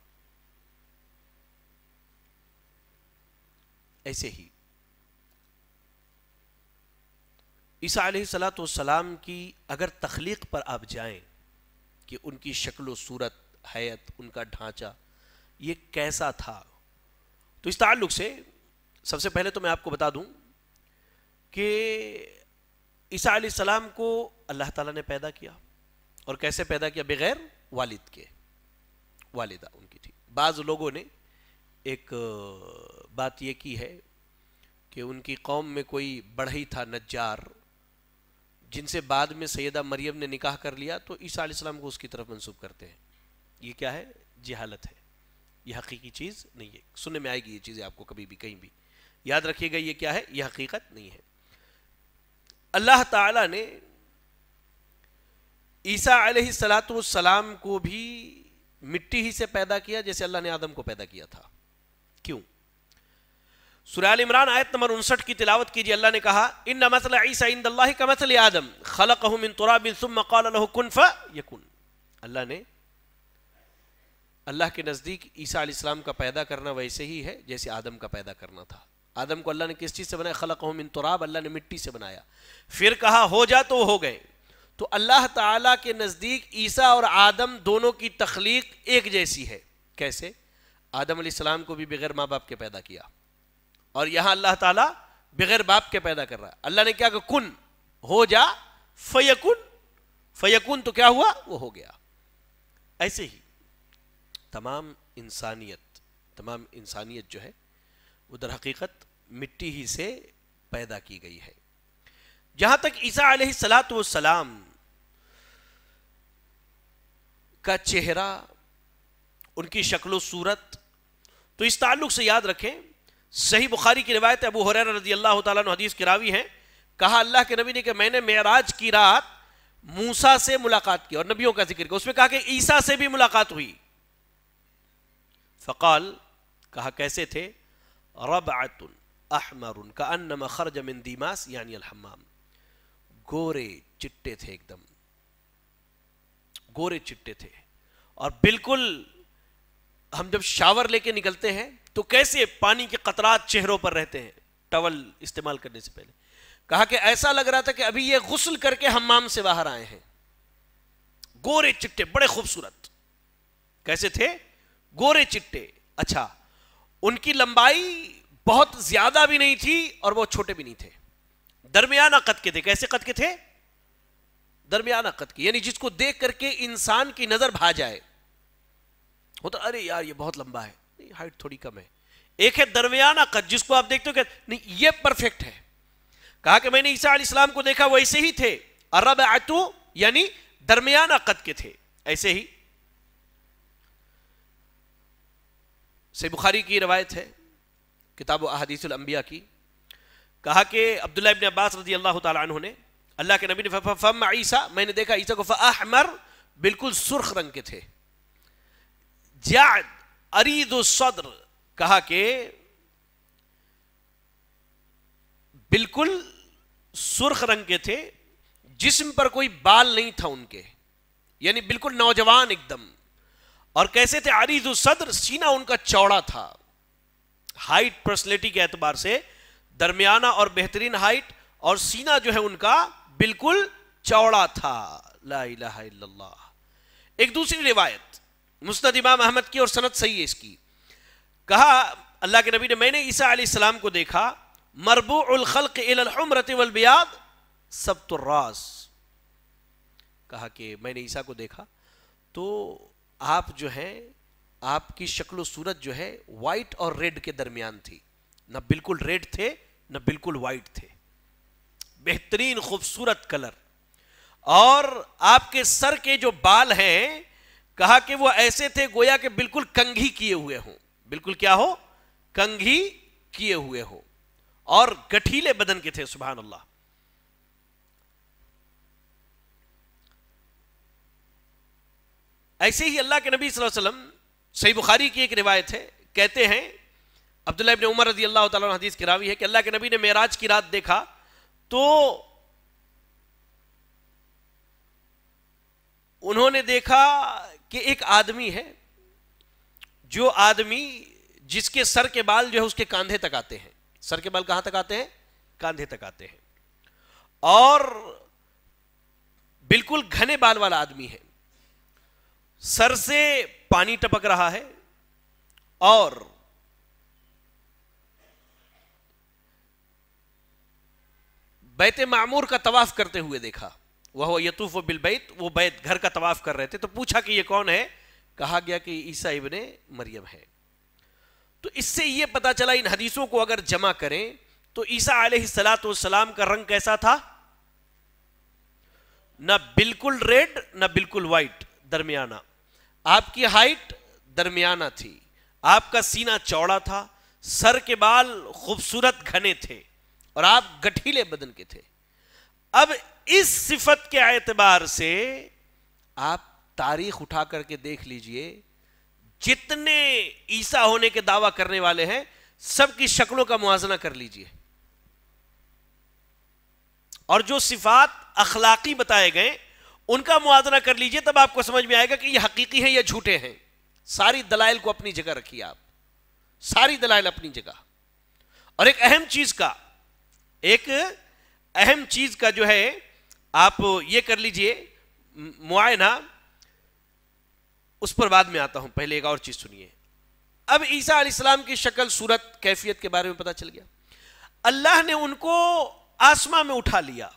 S2: ایسے ہی عیسیٰ علیہ السلام کی اگر تخلیق پر آپ جائیں کہ ان کی شکل و صورت حیت، ان کا ڈھانچہ یہ کیسا تھا. تو اس تعلق سے سب سے پہلے تو میں آپ کو بتا دوں کہ عیسیٰ علیہ السلام کو اللہ تعالیٰ نے پیدا کیا. اور کیسے پیدا کیا؟ بغیر والد کے. والدہ ان کی تھی. بعض لوگوں نے ایک بات یہ کی ہے کہ ان کی قوم میں کوئی بڑھئی تھا نجار، جن سے بعد میں سیدہ مریم نے نکاح کر لیا، تو عیسیٰ علیہ السلام کو اس کی طرف منسوب کرتے ہیں. یہ کیا ہے؟ جہالت ہے. یہ حقیقی چیز نہیں ہے. سننے میں آئے گی یہ چیزیں آپ کو کبھی بھی کہیں بھی. یاد رکھیے گا یہ کیا ہے؟ یہ حقیقت نہیں ہے. اللہ تعالیٰ نے عیسیٰ علیہ السلام کو بھی مٹی ہی سے پیدا کیا جیسے اللہ نے آدم کو پیدا کیا تھا. کیوں؟ سورہ آل عمران آیت نمبر 59 کی تلاوت کیجیے. اللہ نے کہا ان مثل عیسیٰ عند اللہ کمثل آدم خلقہ من تراب ثم قال له کن فیکن. اللہ کے نزدیک عیسیٰ علیہ السلام کا پیدا کرنا ویسے ہی ہے جیسے آدم کا پیدا کرنا تھا. آدم کو اللہ نے کس چیز سے بنایا؟ خلقہ من تراب، اللہ نے مٹی سے بنایا. پھر کہا ہو جا تو ہو گئے. تو اللہ تعالیٰ کے نزدیک عیسیٰ اور آدم دونوں کی تخلیق ایک جیسی ہے. کیسے؟ آدم علیہ السلام کو بھی بغیر ماں باپ کے پیدا کیا، اور یہاں اللہ تعالیٰ بغیر باپ کے پیدا کر رہا ہے. اللہ نے کیا کہ کن، ہو جا، فیکن. فیکن تو کیا ہوا؟ وہ ہو گیا. ایسے ہی تمام انسانیت جو ہے وہ در حقیقت مٹی ہی سے پیدا کی گئی ہے. جہاں تک عیسیٰ علیہ السلام کا چہرہ، ان کی شکل و صورت، تو اس تعلق سے یاد رکھیں صحیح بخاری کی روایت ابو ہریرہ رضی اللہ تعالیٰ عنہ حدیث کے راوی ہیں، کہا اللہ کے نبی نے کہ میں نے معراج کی رات موسیٰ سے ملاقات کی، اور نبیوں کا ذکر کیا. اس میں کہا کہ عیسیٰ سے بھی ملاقات ہوئی. فقال، کہا کیسے تھے؟ ربعۃ احمر کانما خرج من دیماس یعنی الحمام. گورے چٹے تھے، ایک دم گورے چٹے تھے. اور بالکل ہم جب شاور لے کے نکلتے ہیں تو کیسے پانی کے قطرات چہروں پر رہتے ہیں ٹاول استعمال کرنے سے پہلے. کہا کہ ایسا لگ رہا تھا کہ ابھی یہ غسل کر کے حمام سے باہر آئے ہیں. گورے چٹے، بڑے خوبصورت. کیسے تھے؟ گورے چٹے. اچھا، ان کی لمبائی بہت زیادہ بھی نہیں تھی اور بہت چھوٹے بھی نہیں تھے، درمیانہ قد کے تھے. کیسے قد کے تھے؟ درمیانہ قد کے، یعنی جس کو دیکھ کر کے انسان کی نظر بھا جائے. ہوتا ارے یار یہ بہت لمبا ہے، نہیں ہائٹ تھوڑی کم ہے. ایک ہے درمیانہ قد جس کو آپ دیکھتے ہو کہ نہیں یہ پرفیکٹ ہے. کہا کہ میں نے عیسیٰ علیہ السلام کو دیکھا ویسے ہی تھے. الربعۃ یعنی درمیانہ قد کے تھے. ایسے ہی صحیح بخاری کی روایت ہے کتاب و احادیث الانبیاء کی، کہا کہ عبداللہ ابن عباس رضی اللہ تعالیٰ عنہ نے، اللہ کے نبی نے فم عیسیٰ، میں نے دیکھا عیسیٰ کو فاحمر، بالکل سرخ رنگ کے تھے. جعد عریض الصدر، کہا کہ بالکل سرخ رنگ کے تھے، جسم پر کوئی بال نہیں تھا ان کے، یعنی بالکل نوجوان ایک دم. اور کیسے تھے؟ عریض الصدر، سینہ ان کا چوڑا تھا. ہائٹ پرسنالٹی کے اعتبار سے درمیانہ اور بہترین ہائٹ، اور سینہ جو ہے ان کا بالکل چوڑا تھا. لا الہ الا اللہ. ایک دوسری روایت مسند امام احمد کی اور سند صحیح ہے اس کی، کہا اللہ کے نبی نے میں نے عیسیٰ علیہ السلام کو دیکھا مربوع الخلق الى الحمرۃ والبیاض سبط الراس. کہا کہ میں نے عیسیٰ کو دیکھا تو آپ جو ہیں، آپ کی شکل و صورت جو ہے وائٹ اور ریڈ کے درمیان تھی. نہ بالکل ریڈ تھے نہ بالکل وائٹ تھے، بہترین خوبصورت کلر. اور آپ کے سر کے جو بال ہیں، کہا کہ وہ ایسے تھے گویا کہ بالکل کنگھی کیے ہوئے ہوں. بالکل کیا ہو؟ کنگھی کیے ہوئے ہو، اور گٹھیلے بدن کے تھے. سبحان اللہ. ایسے ہی اللہ کے نبی صلی اللہ علیہ وسلم، صحیح بخاری کی ایک روایت ہے، کہتے ہیں عبداللہ ابن عمر رضی اللہ تعالیٰ عنہ حدیث کی راوی ہے کہ اللہ کے نبی نے معراج کی رات دیکھا تو انہوں نے دیکھا کہ ایک آدمی ہے، جو آدمی جس کے سر کے بال جو ہے اس کے کاندھے تک آتے ہیں. سر کے بال کہاں تک آتے ہیں؟ کاندھے تک آتے ہیں. اور بالکل گھنے بال والا آدمی ہے. سر سے پانی ٹپک رہا ہے اور بیت معمور کا طواف کرتے ہوئے دیکھا. وہ یطوف بالبیت، وہ بیت گھر کا طواف کر رہے تھے. تو پوچھا کہ یہ کون ہے؟ کہا گیا کہ عیسیٰ ابن مریم ہے. تو اس سے یہ پتا چلا ان حدیثوں کو اگر جمع کریں تو عیسیٰ علیہ السلام کا رنگ کیسا تھا؟ نہ بالکل ریڈ نہ بالکل وائٹ، درمیانہ. آپ کی ہائٹ درمیانہ تھی، آپ کا سینہ چوڑا تھا، سر کے بال خوبصورت گھنے تھے اور آپ گٹھیلے بدن کے تھے. اب اس صفت کے اعتبار سے آپ تاریخ اٹھا کر کے دیکھ لیجئے، جتنے عیسیٰ ہونے کے دعویٰ کرنے والے ہیں سب کی شکلوں کا موازنہ کر لیجئے، اور جو صفات اخلاقی بتائے گئے ان کا موازنہ کر لیجئے، تب آپ کو سمجھ میں آئے گا کہ یہ حقیقی ہیں یا جھوٹے ہیں. ساری دلائل کو اپنی جگہ رکھیے، آپ ساری دلائل اپنی جگہ. اور ایک اہم چیز کا جو ہے آپ یہ کر لیجئے معائنہ، اس پر بعد میں آتا ہوں، پہلے ایک اور چیز سنیے. اب عیسیٰ علیہ السلام کی شکل، صورت، کیفیت کے بارے میں پتا چل گیا. اللہ نے ان کو آسمان میں اٹھا لیا،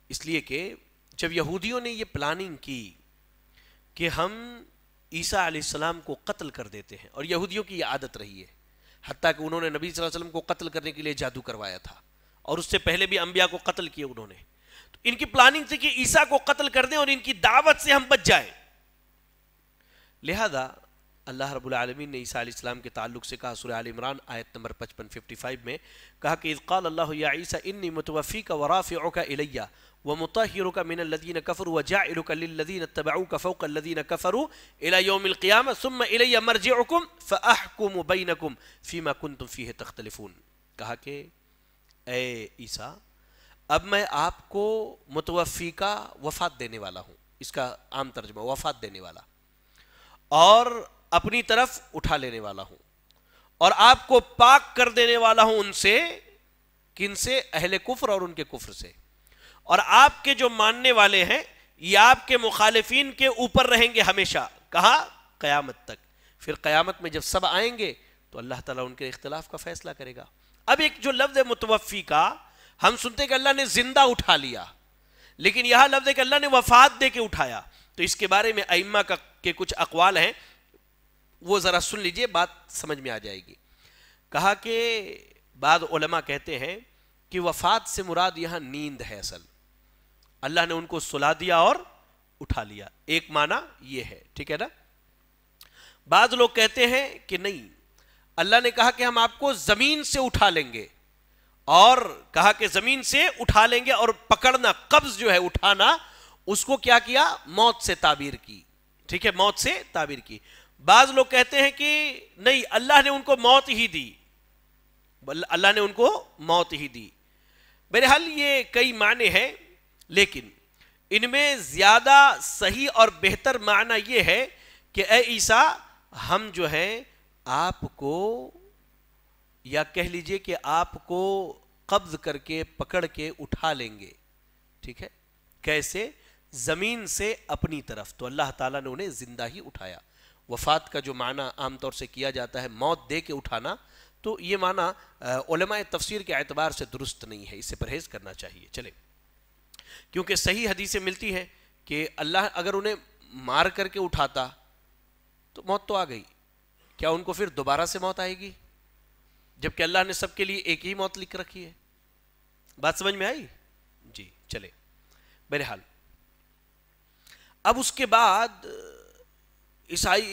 S2: اس لیے کہ جب یہودیوں نے یہ پلاننگ کی کہ ہم عیسیٰ علیہ السلام کو قتل کر دیتے ہیں، اور یہودیوں کی یہ عادت رہی ہے، حتیٰ کہ انہوں نے نبی صلی اللہ علیہ وسلم کو قتل کرنے کے لیے جادو کروایا تھا، اور اس سے پہلے بھی انبیاء کو قتل کیے انہوں نے. تو ان کی پلاننگ تھی کہ عیسیٰ کو قتل کر دیں اور ان کی دعوت سے ہم بچ جائیں. لہذا اللہ رب العالمین نے عیسیٰ علیہ السلام کے تعلق سے کہا، سورہ آل عمران آیت نمبر 55 میں کہا کہ اذ قال اللہ یا عیسیٰ انی متوفیک ورافعک الی ومطہرک من الذین کفروا وجاعلک للذین اتبعوک فوق الذین کفروا الی یوم القیامہ ثم الی مرجعکم فاحکم بینکم فیما کنتم فیہ تختلفون. کہا کہ اے عیسیٰ، اب میں آپ کو متوفی کا وفات دینے والا ہوں، اس کا عام ترجمہ وفات دینے والا، اور اپنی طرف اٹھا لینے والا ہوں، اور آپ کو پاک کر دینے والا ہوں ان سے، کن سے؟ اہل کفر اور ان کے کفر سے. اور آپ کے جو ماننے والے ہیں یہ آپ کے مخالفین کے اوپر رہیں گے ہمیشہ. کہا؟ قیامت تک. پھر قیامت میں جب سب آئیں گے تو اللہ تعالیٰ ان کے اختلاف کا فیصلہ کرے گا. اب ایک جو لفظ متوفی کا، ہم سنتے کہ اللہ نے زندہ اٹھا لیا، لیکن یہاں لفظ ہے کہ اللہ نے وفات دے کے اٹھایا. تو اس کے بارے میں ائمہ کے کچھ اقوال ہیں، وہ ذرا سن لیجئے، بات سمجھ میں آ جائے گی. کہا کہ بعض علماء کہتے ہیں کہ وفات سے مراد یہاں نیند ہے. اصل اللہ نے ان کو سلا دیا اور اٹھا لیا، ایک معنی یہ ہے، ٹھیک ہے نا. بعض لوگ کہتے ہیں کہ نہیں، اللہ نے کہا کہ ہم آپ کو زمین سے اٹھا لیں گے، اور کہا کہ زمین سے اٹھا لیں گے، اور پکڑنا، قبض جو ہے اٹھانا، اس کو کیا کیا؟ موت سے تعبیر کی. ٹھیک ہے، موت سے تعبیر کی. بعض لوگ کہتے ہیں کہ نہیں، اللہ نے ان کو موت ہی دی، اللہ نے ان کو موت ہی دی. بہرحال یہ کئی معنی ہیں، لیکن ان میں زیادہ صحیح اور بہتر معنی یہ ہے کہ اے عیسیٰ، ہم جو ہیں آپ کو، یا کہہ لیجئے کہ آپ کو قبض کر کے پکڑ کے اٹھا لیں گے. ٹھیک ہے، کیسے؟ زمین سے اپنی طرف. تو اللہ تعالیٰ نے انہیں زندہ ہی اٹھایا. وفات کا جو معنی عام طور سے کیا جاتا ہے موت دے کے اٹھانا، تو یہ معنی علماء تفسیر کے اعتبار سے درست نہیں ہے، اس سے پرہیز کرنا چاہیے. چلیں، کیونکہ صحیح حدیثیں ملتی ہیں کہ اللہ اگر انہیں مار کر کے اٹھاتا تو موت تو آ گئی، کیا ان کو پھر دوبارہ سے موت آئے گی؟ جبکہ اللہ نے سب کے لیے ایک ہی موت لکھ رکھی ہے. بات سمجھ میں آئی؟ جی چلے. بہرحال اب اس کے بعد عیسائی،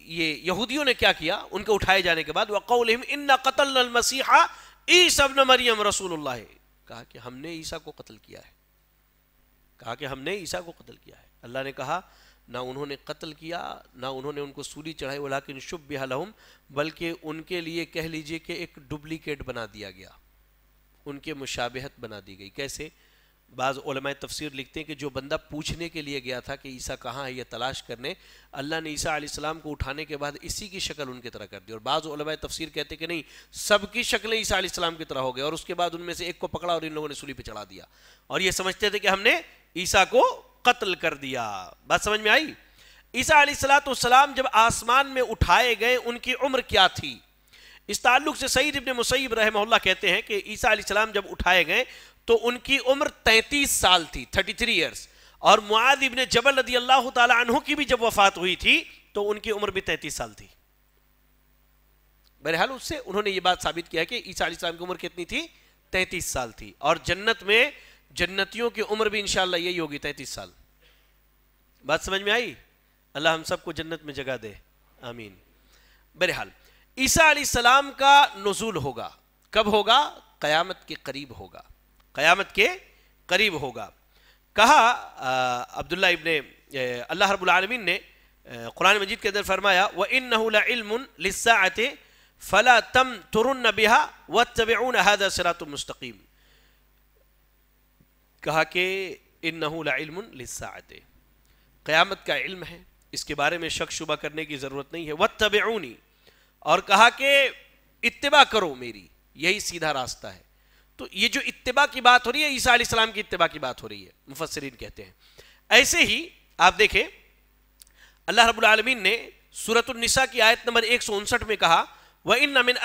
S2: یہ یہودیوں نے کیا کیا ان کے اٹھائے جانے کے بعد؟ وَقَوْلِهِمْ إِنَّا قَتَلْنَا الْمَسِيحَ عِيسَى ابْنَ مَرْيَمَ رَسُولُ اللَّهِ. کہا کہ ہم نے عیسیٰ کو قتل کیا ہے، کہا کہ ہم نے عیسیٰ کو قتل کیا ہے. اللہ نے کہا نہ انہوں نے قتل کیا، نہ انہوں نے ان کو سولی چڑھائی، ولیکن شبہ لہم، بلکہ ان کے لیے کہہ لیجئے کہ ایک ڈپلیکیٹ بنا دیا گیا، ان کے مشابہت بنا دی گئی. کیسے؟ بعض علماء تفسیر لکھتے ہیں کہ جو بندہ پوچھنے کے لیے گیا تھا کہ عیسیٰ کہاں ہے یہ تلاش کرنے، اللہ نے عیسیٰ علیہ السلام کو اٹھانے کے بعد اسی کی شکل ان کی طرح کر دی. اور بعض علماء تفسیر کہتے ہیں کہ نہیں، سب کی شکلیں عیسیٰ علیہ السلام کی طرح ہو گئے، اور اس کے بعد ان میں سے ایک کو پکڑا اور ان لوگوں نے سولی پہ چڑھا دیا، اور یہ سمجھتے تھے کہ ہم نے عیسیٰ کو قتل کر دیا. بات سمجھ میں آئی؟ عیسیٰ علیہ السلام جب آسمان میں اٹھائے گئے ان کی عمر کیا تھی؟ اس تعلق سے سعید ابن مسیب رحمہ اللہ کہتے ہیں کہ عیسیٰ علیہ السلام جب اٹھائے گئے تو ان کی عمر 33 سال تھی، 33 ایئرز. اور معاذ ابن جبل رضی اللہ تعالی عنہ کی بھی جب وفات ہوئی تھی تو ان کی عمر بھی 33 سال تھی. بہرحال اس سے انہوں نے یہ بات ثابت کیا کہ عیسیٰ علیہ السلام کی عمر کتنی تھی؟ 33 سال تھی. اور جنت میں جنتیوں کی عمر بھی انشاءاللہ یہی ہوگی، 33 سال. بات سمجھ میں آئی؟ اللہ ہم سب کو جنت میں جگہ دے، آمین. بہرحال عیسیٰ علیہ السلام کا نزول ہوگا. کب ہوگا؟ قیامت کے قریب ہوگا. قیامت کے قریب ہوگا. کہا عبداللہ ابن اللہ رب العالمین نے قرآن مجید کے اندر فرمایا وَإِنَّهُ لَعِلْمٌ لِلسَّاعَةِ فَلَا تَمْتُرُنَّ بِهَا وَاتَّبِعُونَ هَذَا صِرَاطٌ مُسْتَقِيمٌ. کہا کہ اِنَّهُ لَعِلْمٌ لِلسَّاعَةِ، قیامت کا علم ہے، اس کے بارے میں شک شبہ کرنے کی ضرورت نہیں ہے. وَاتَّبِعُونِ، اور کہا کہ اتباع کرو میری، یہی سیدھا راستہ ہے. تو یہ جو اتباع کی بات ہو رہی ہے عیسیٰ علیہ السلام کی اتباع کی بات ہو رہی ہے، مفسرین کہتے ہیں. ایسے ہی آپ دیکھیں اللہ رب العالمین نے سورۃ النساء کی آیت نمبر 159 میں کہا وَإِنَّ مِنْ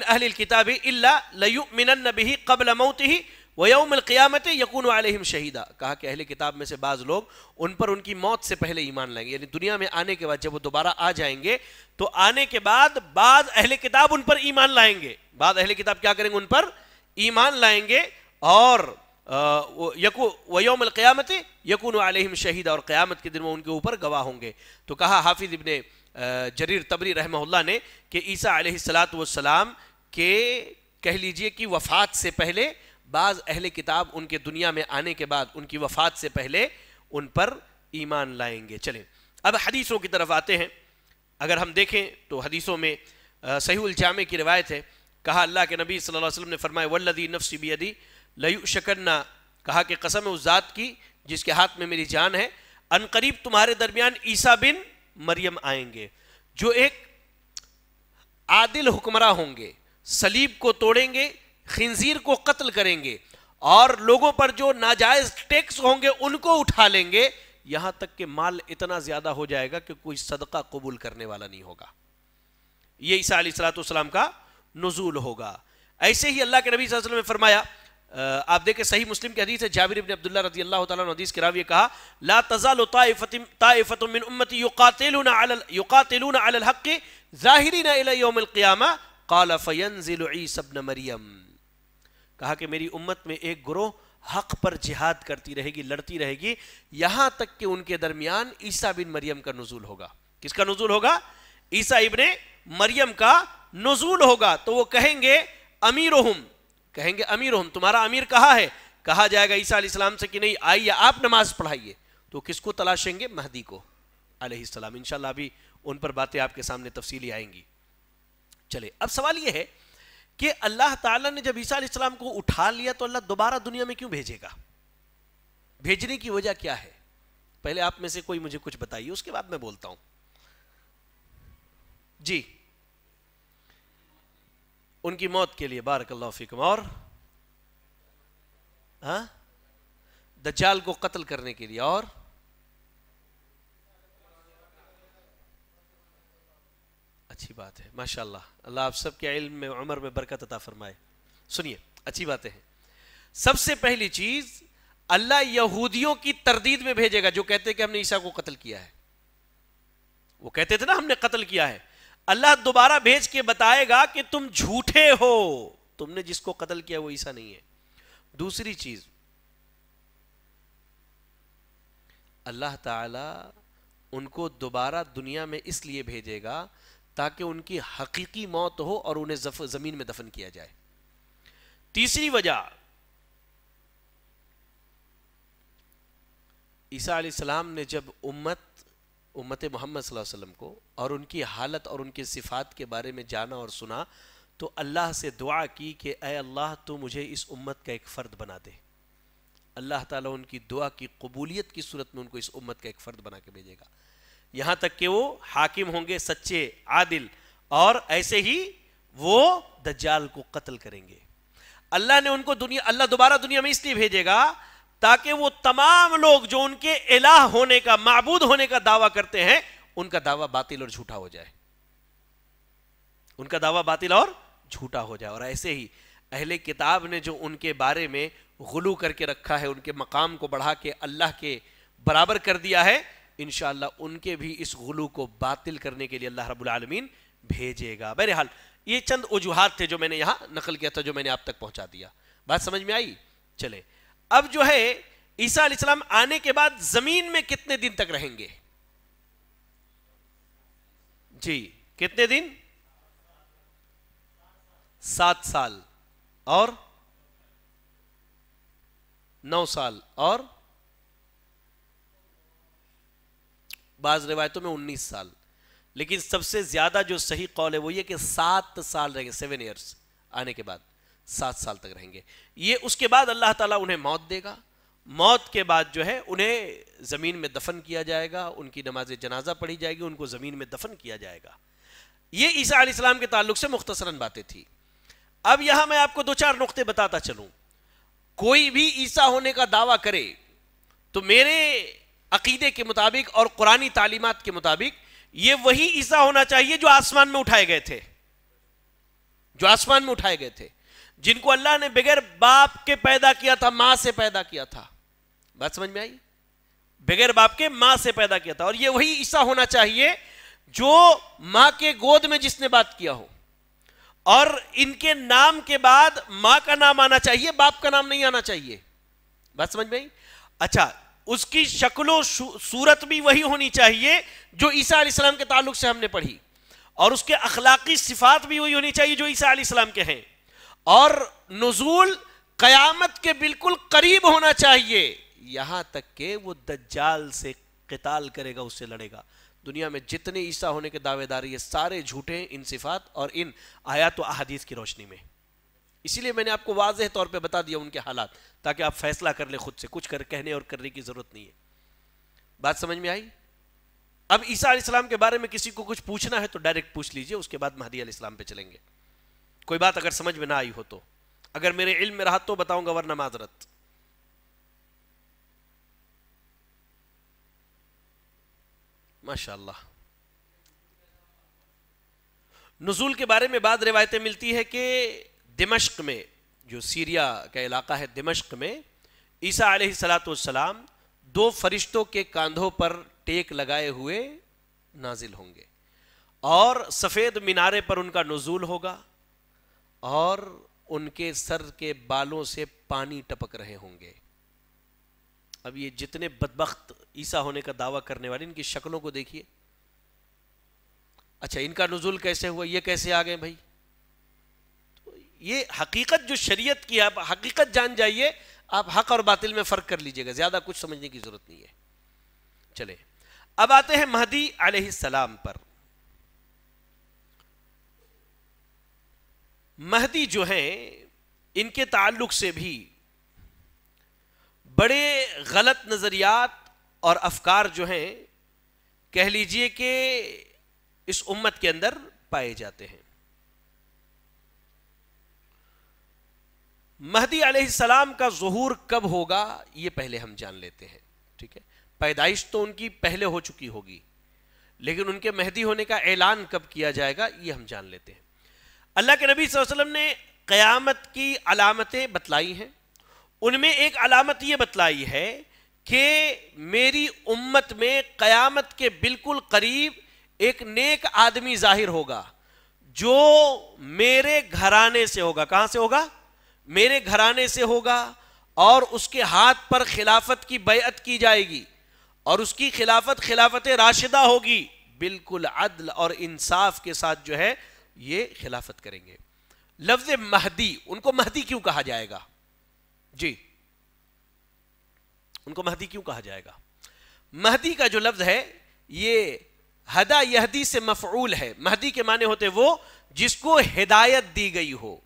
S2: أَهْلِ الْكِتَابِ إِلَّا لَيُؤْمِنَنَّ بِهِ قَبْلَ مَوْتِهِ وَيَوْمِ الْقِيَامَةِ يَكُونُ عَلَيْهِمْ شَهِيدًا. کہا کہ اہل کتاب میں سے بعض لوگ ان پر ان کی موت سے پہلے ایمان لائیں گے، یعنی دنیا میں آنے کے بعد جب وہ دوبارہ آ جائیں گے تو آنے کے بعد بعض اہل کتاب ان پر ایمان لائیں گے. بعض اہل کتاب کیا کریں گے؟ ان پر ایمان لائیں گے. اور وَيَوْمِ الْقِيَامَةِ يَكُونُ عَلَيْهِمْ شَهِيدًا، اور قیامت کے دن وہ ان کے اوپر گواہ ہوں گے. تو کہا حافظ ابن جریر طبری رحمہ اللہ نے کہ عیسیٰ علیہ السلام کے کہہ لیجئے کہ وفات سے پہلے بعض اہل کتاب ان کے دنیا میں آنے کے بعد ان کی وفات سے پہلے ان پر ایمان لائیں گے. چلیں اب حدیثوں کی طرف آتے ہیں. اگر ہم دیکھیں تو حدیثوں میں صحیح الجامع کی روایت ہے. کہا اللہ کے نبی صلی اللہ علیہ وسلم نے فرمایا والذی نفسی بیدی لیؤشکن، کہا کہ قسم ہے اس ذات کی جس کے ہاتھ میں میری جان ہے، ان قریب تمہارے درمیان عیسیٰ بن مریم آئیں گے جو ایک عادل حکمراں ہوں گے، صلیب کو توڑیں گے، خنزیر کو قتل کریں گے، اور لوگوں پر جو ناجائز ٹیکس ہوں گے ان کو اٹھا لیں گے، یہاں تک کہ مال اتنا زیادہ ہو جائے گا کہ کوئی صدقہ قبول کرنے والا نہیں ہوگا. یہ عیسیٰ علیہ السلام کا نزول ہوگا. ایسے ہی اللہ کے نبی صلی اللہ علیہ وسلم نے فرمایا، آپ دیکھیں صحیح مسلم کی حدیث ہے، جابر ابن عبداللہ رضی اللہ تعالیٰ عنہ حدیث کے راوی کہا لا تزال طائفة من امتی یقاتلون علی الحق ظاہرین الی یوم القیامہ قال فینزل عیسی ابن مریم. کہا کہ میری امت میں ایک گروہ حق پر جہاد کرتی رہے گی، لڑتی رہے گی، یہاں تک کہ ان کے درمیان عیسیٰ بن مریم کا نزول ہوگا. کس کا نزول ہوگا؟ عیسیٰ ابن مریم کا نزول ہوگا. تو وہ کہیں گے امیرہم، تمہارا امیر کہاں ہے؟ کہا جائے گا عیسیٰ علیہ السلام سے کہ نہیں، آئیے آپ نماز پڑھائیے. تو کس کو تلاشیں گے؟ مہدی کو علیہ السلام. انشاءاللہ ابھی ان پر باتیں آپ کے سامنے تفصیلی آئیں گی. چلے اب سوال یہ ہے کہ اللہ تعالیٰ نے جب عیسیٰ علیہ السلام کو اٹھا لیا تو اللہ دوبارہ دنیا میں کیوں بھیجے گا؟ بھیجنے کی وجہ کیا ہے؟ پہلے آپ میں سے کوئی مجھے کچھ بتائیے، اس کے بعد میں بولتا ہوں. جی، ان کی موت کے لیے. بارک اللہ فیکم. اور دجال کو قتل کرنے کے لیے. اور اچھی بات ہے، ماشاءاللہ. اللہ آپ سب کے علم میں عمر میں برکت عطا فرمائے. سنیے اچھی باتیں ہیں. سب سے پہلی چیز اللہ یہودیوں کی تردید میں بھیجے گا جو کہتے ہیں کہ ہم نے عیسیٰ کو قتل کیا ہے. وہ کہتے تھے نا ہم نے قتل کیا ہے. اللہ دوبارہ بھیج کے بتائے گا کہ تم جھوٹے ہو، تم نے جس کو قتل کیا وہ عیسیٰ نہیں ہے. دوسری چیز اللہ تعالی ان کو دوبارہ دنیا میں اس لیے بھیجے گا تاکہ ان کی حقیقی موت ہو اور انہیں زمین میں دفن کیا جائے. تیسری وجہ عیسیٰ علیہ السلام نے جب امت محمد صلی اللہ علیہ وسلم کو اور ان کی حالت اور ان کی صفات کے بارے میں جانا اور سنا تو اللہ سے دعا کی کہ اے اللہ تو مجھے اس امت کا ایک فرد بنا دے. اللہ تعالیٰ ان کی دعا کی قبولیت کی صورت میں ان کو اس امت کا ایک فرد بنا کے بھیجے گا، یہاں تک کہ وہ حاکم ہوں گے سچے عادل، اور ایسے ہی وہ دجال کو قتل کریں گے. اللہ دوبارہ دنیا میں اس لیے بھیجے گا تاکہ وہ تمام لوگ جو ان کے الہ ہونے کا، معبود ہونے کا دعویٰ کرتے ہیں، ان کا دعویٰ باطل اور جھوٹا ہو جائے، ان کا دعویٰ باطل اور جھوٹا ہو جائے۔ اور ایسے ہی اہل کتاب نے جو ان کے بارے میں غلو کر کے رکھا ہے، ان کے مقام کو بڑھا کے اللہ کے برابر کر دیا ہے، انشاءاللہ ان کے بھی اس غلو کو باطل کرنے کے لیے اللہ رب العالمین بھیجے گا۔ بہرحال یہ چند وجوہات تھے جو میں نے یہاں نقل کیا تھا، جو میں نے آپ تک پہنچا دیا۔ بات سمجھ میں آئی؟ چلے اب جو ہے عیسیٰ علیہ السلام آنے کے بعد زمین میں کتنے دن تک رہیں گے؟ جی کتنے دن؟ 7 سال اور 9 سال اور بعض روایتوں میں 19 سال، لیکن سب سے زیادہ جو صحیح قول ہے وہ یہ کہ 7 سال رہیں گے، 7 ایئرز، آنے کے بعد 7 سال تک رہیں گے۔ یہ اس کے بعد اللہ تعالیٰ انہیں موت دے گا، موت کے بعد جو ہے انہیں زمین میں دفن کیا جائے گا، ان کی نماز جنازہ پڑھی جائے گی، ان کو زمین میں دفن کیا جائے گا۔ یہ عیسیٰ علیہ السلام کے تعلق سے مختصراً باتیں تھی۔ اب یہاں میں آپ کو 2-4 نقطے بتاتا چلوں۔ کوئی بھی عیسیٰ ہونے کا دعویٰ کرے تو میرے عقیدے کے مطابق اور قرآنی تعلیمات کے مطابق یہ وہی عیسیٰ ہونا چاہیے جو آسمان میں اٹھائے گئے تھے، جو آسمان میں اٹھائے گئے تھے، جن کو اللہ نے بغیر باپ کے پیدا کیا تھا، ماں سے پیدا کیا تھا۔ بات سمجھ میں آئی؟ بغیر باپ کے ماں سے پیدا کیا تھا، اور یہ وہی عیسیٰ ہونا چاہیے جو ماں کے گود میں جس نے بات کیا ہو، اور ان کے نام کے بعد ماں کا نام آنا چاہیے، باپ کا نام نہیں آنا چاہیے۔ بات سمجھ میں آئی؟ اچھا، اس کی شکل و صورت بھی وہی ہونی چاہیے جو عیسیٰ علیہ السلام کے تعلق سے ہم نے پڑھی، اور اس کے اخلاقی صفات بھی وہی ہونی چاہیے جو عیسیٰ علیہ السلام کے ہیں، اور نزول قیامت کے بالکل قریب ہونا چاہیے، یہاں تک کہ وہ دجال سے قتال کرے گا، اس سے لڑے گا۔ دنیا میں جتنے عیسیٰ ہونے کے دعوے دار یہ سارے جھوٹے ہیں ان صفات اور ان آیات و احادیث کی روشنی میں۔ اسی لیے میں نے آپ کو واضح طور پہ بتا دیا ان کے حالات، تاکہ آپ فیصلہ کر لیں خود سے، کچھ کہنے اور کرنے کی ضرورت نہیں ہے۔ بات سمجھ میں آئی؟ اب عیسیٰ علیہ السلام کے بارے میں کسی کو کچھ پوچھنا ہے تو ڈائریکٹ پوچھ لیجئے، اس کے بعد مہدی علیہ السلام پہ چلیں گے۔ کوئی بات اگر سمجھ میں نہ آئی ہو تو، اگر میرے علم میں رہا تو بتاؤں گا، ورنہ معذرت۔ ماشاءاللہ۔ نزول کے بارے میں بعض روایتیں ملتی ہے کہ دمشق میں، جو سیریا کا علاقہ ہے، دمشق میں عیسیٰ علیہ السلام 2 فرشتوں کے کاندھوں پر ٹیک لگائے ہوئے نازل ہوں گے، اور سفید مینارے پر ان کا نزول ہوگا، اور ان کے سر کے بالوں سے پانی ٹپک رہے ہوں گے۔ اب یہ جتنے بدبخت عیسیٰ ہونے کا دعویٰ کرنے والے، ان کی شکلوں کو دیکھیے۔ اچھا، ان کا نزول کیسے ہوا، یہ کیسے آ گئے بھائی؟ تو یہ حقیقت جو شریعت کی ہے، آپ حقیقت جان جائیے، آپ حق اور باطل میں فرق کر لیجئے گا، زیادہ کچھ سمجھنے کی ضرورت نہیں ہے۔ چلے اب آتے ہیں مہدی علیہ السلام پر۔ مہدی جو ہیں ان کے تعلق سے بھی بڑے غلط نظریات اور افکار جو ہیں کہہ لیجئے کہ اس امت کے اندر پائے جاتے ہیں۔ مہدی علیہ السلام کا ظہور کب ہوگا یہ پہلے ہم جان لیتے ہیں، ٹھیک ہے؟ پیدائش تو ان کی پہلے ہو چکی ہوگی، لیکن ان کے مہدی ہونے کا اعلان کب کیا جائے گا یہ ہم جان لیتے ہیں۔ اللہ کے نبی صلی اللہ علیہ وسلم نے قیامت کی علامتیں بتلائی ہیں، ان میں ایک علامت یہ بتلائی ہے کہ میری امت میں قیامت کے بالکل قریب ایک نیک آدمی ظاہر ہوگا جو میرے گھرانے سے ہوگا۔ کہاں سے ہوگا؟ میرے گھرانے سے ہوگا، اور اس کے ہاتھ پر خلافت کی بیعت کی جائے گی، اور اس کی خلافت راشدہ ہوگی، بالکل عدل اور انصاف کے ساتھ جو ہے یہ خلافت کریں گے۔ لفظ مہدی، ان کو مہدی کیوں کہا جائے گا؟ جی، ان کو مہدی کیوں کہا جائے گا؟ مہدی کا جو لفظ ہے یہ ہدا یہدی سے مفعول ہے۔ مہدی کے معنی ہوتے وہ جس کو ہدایت دی گئی ہو،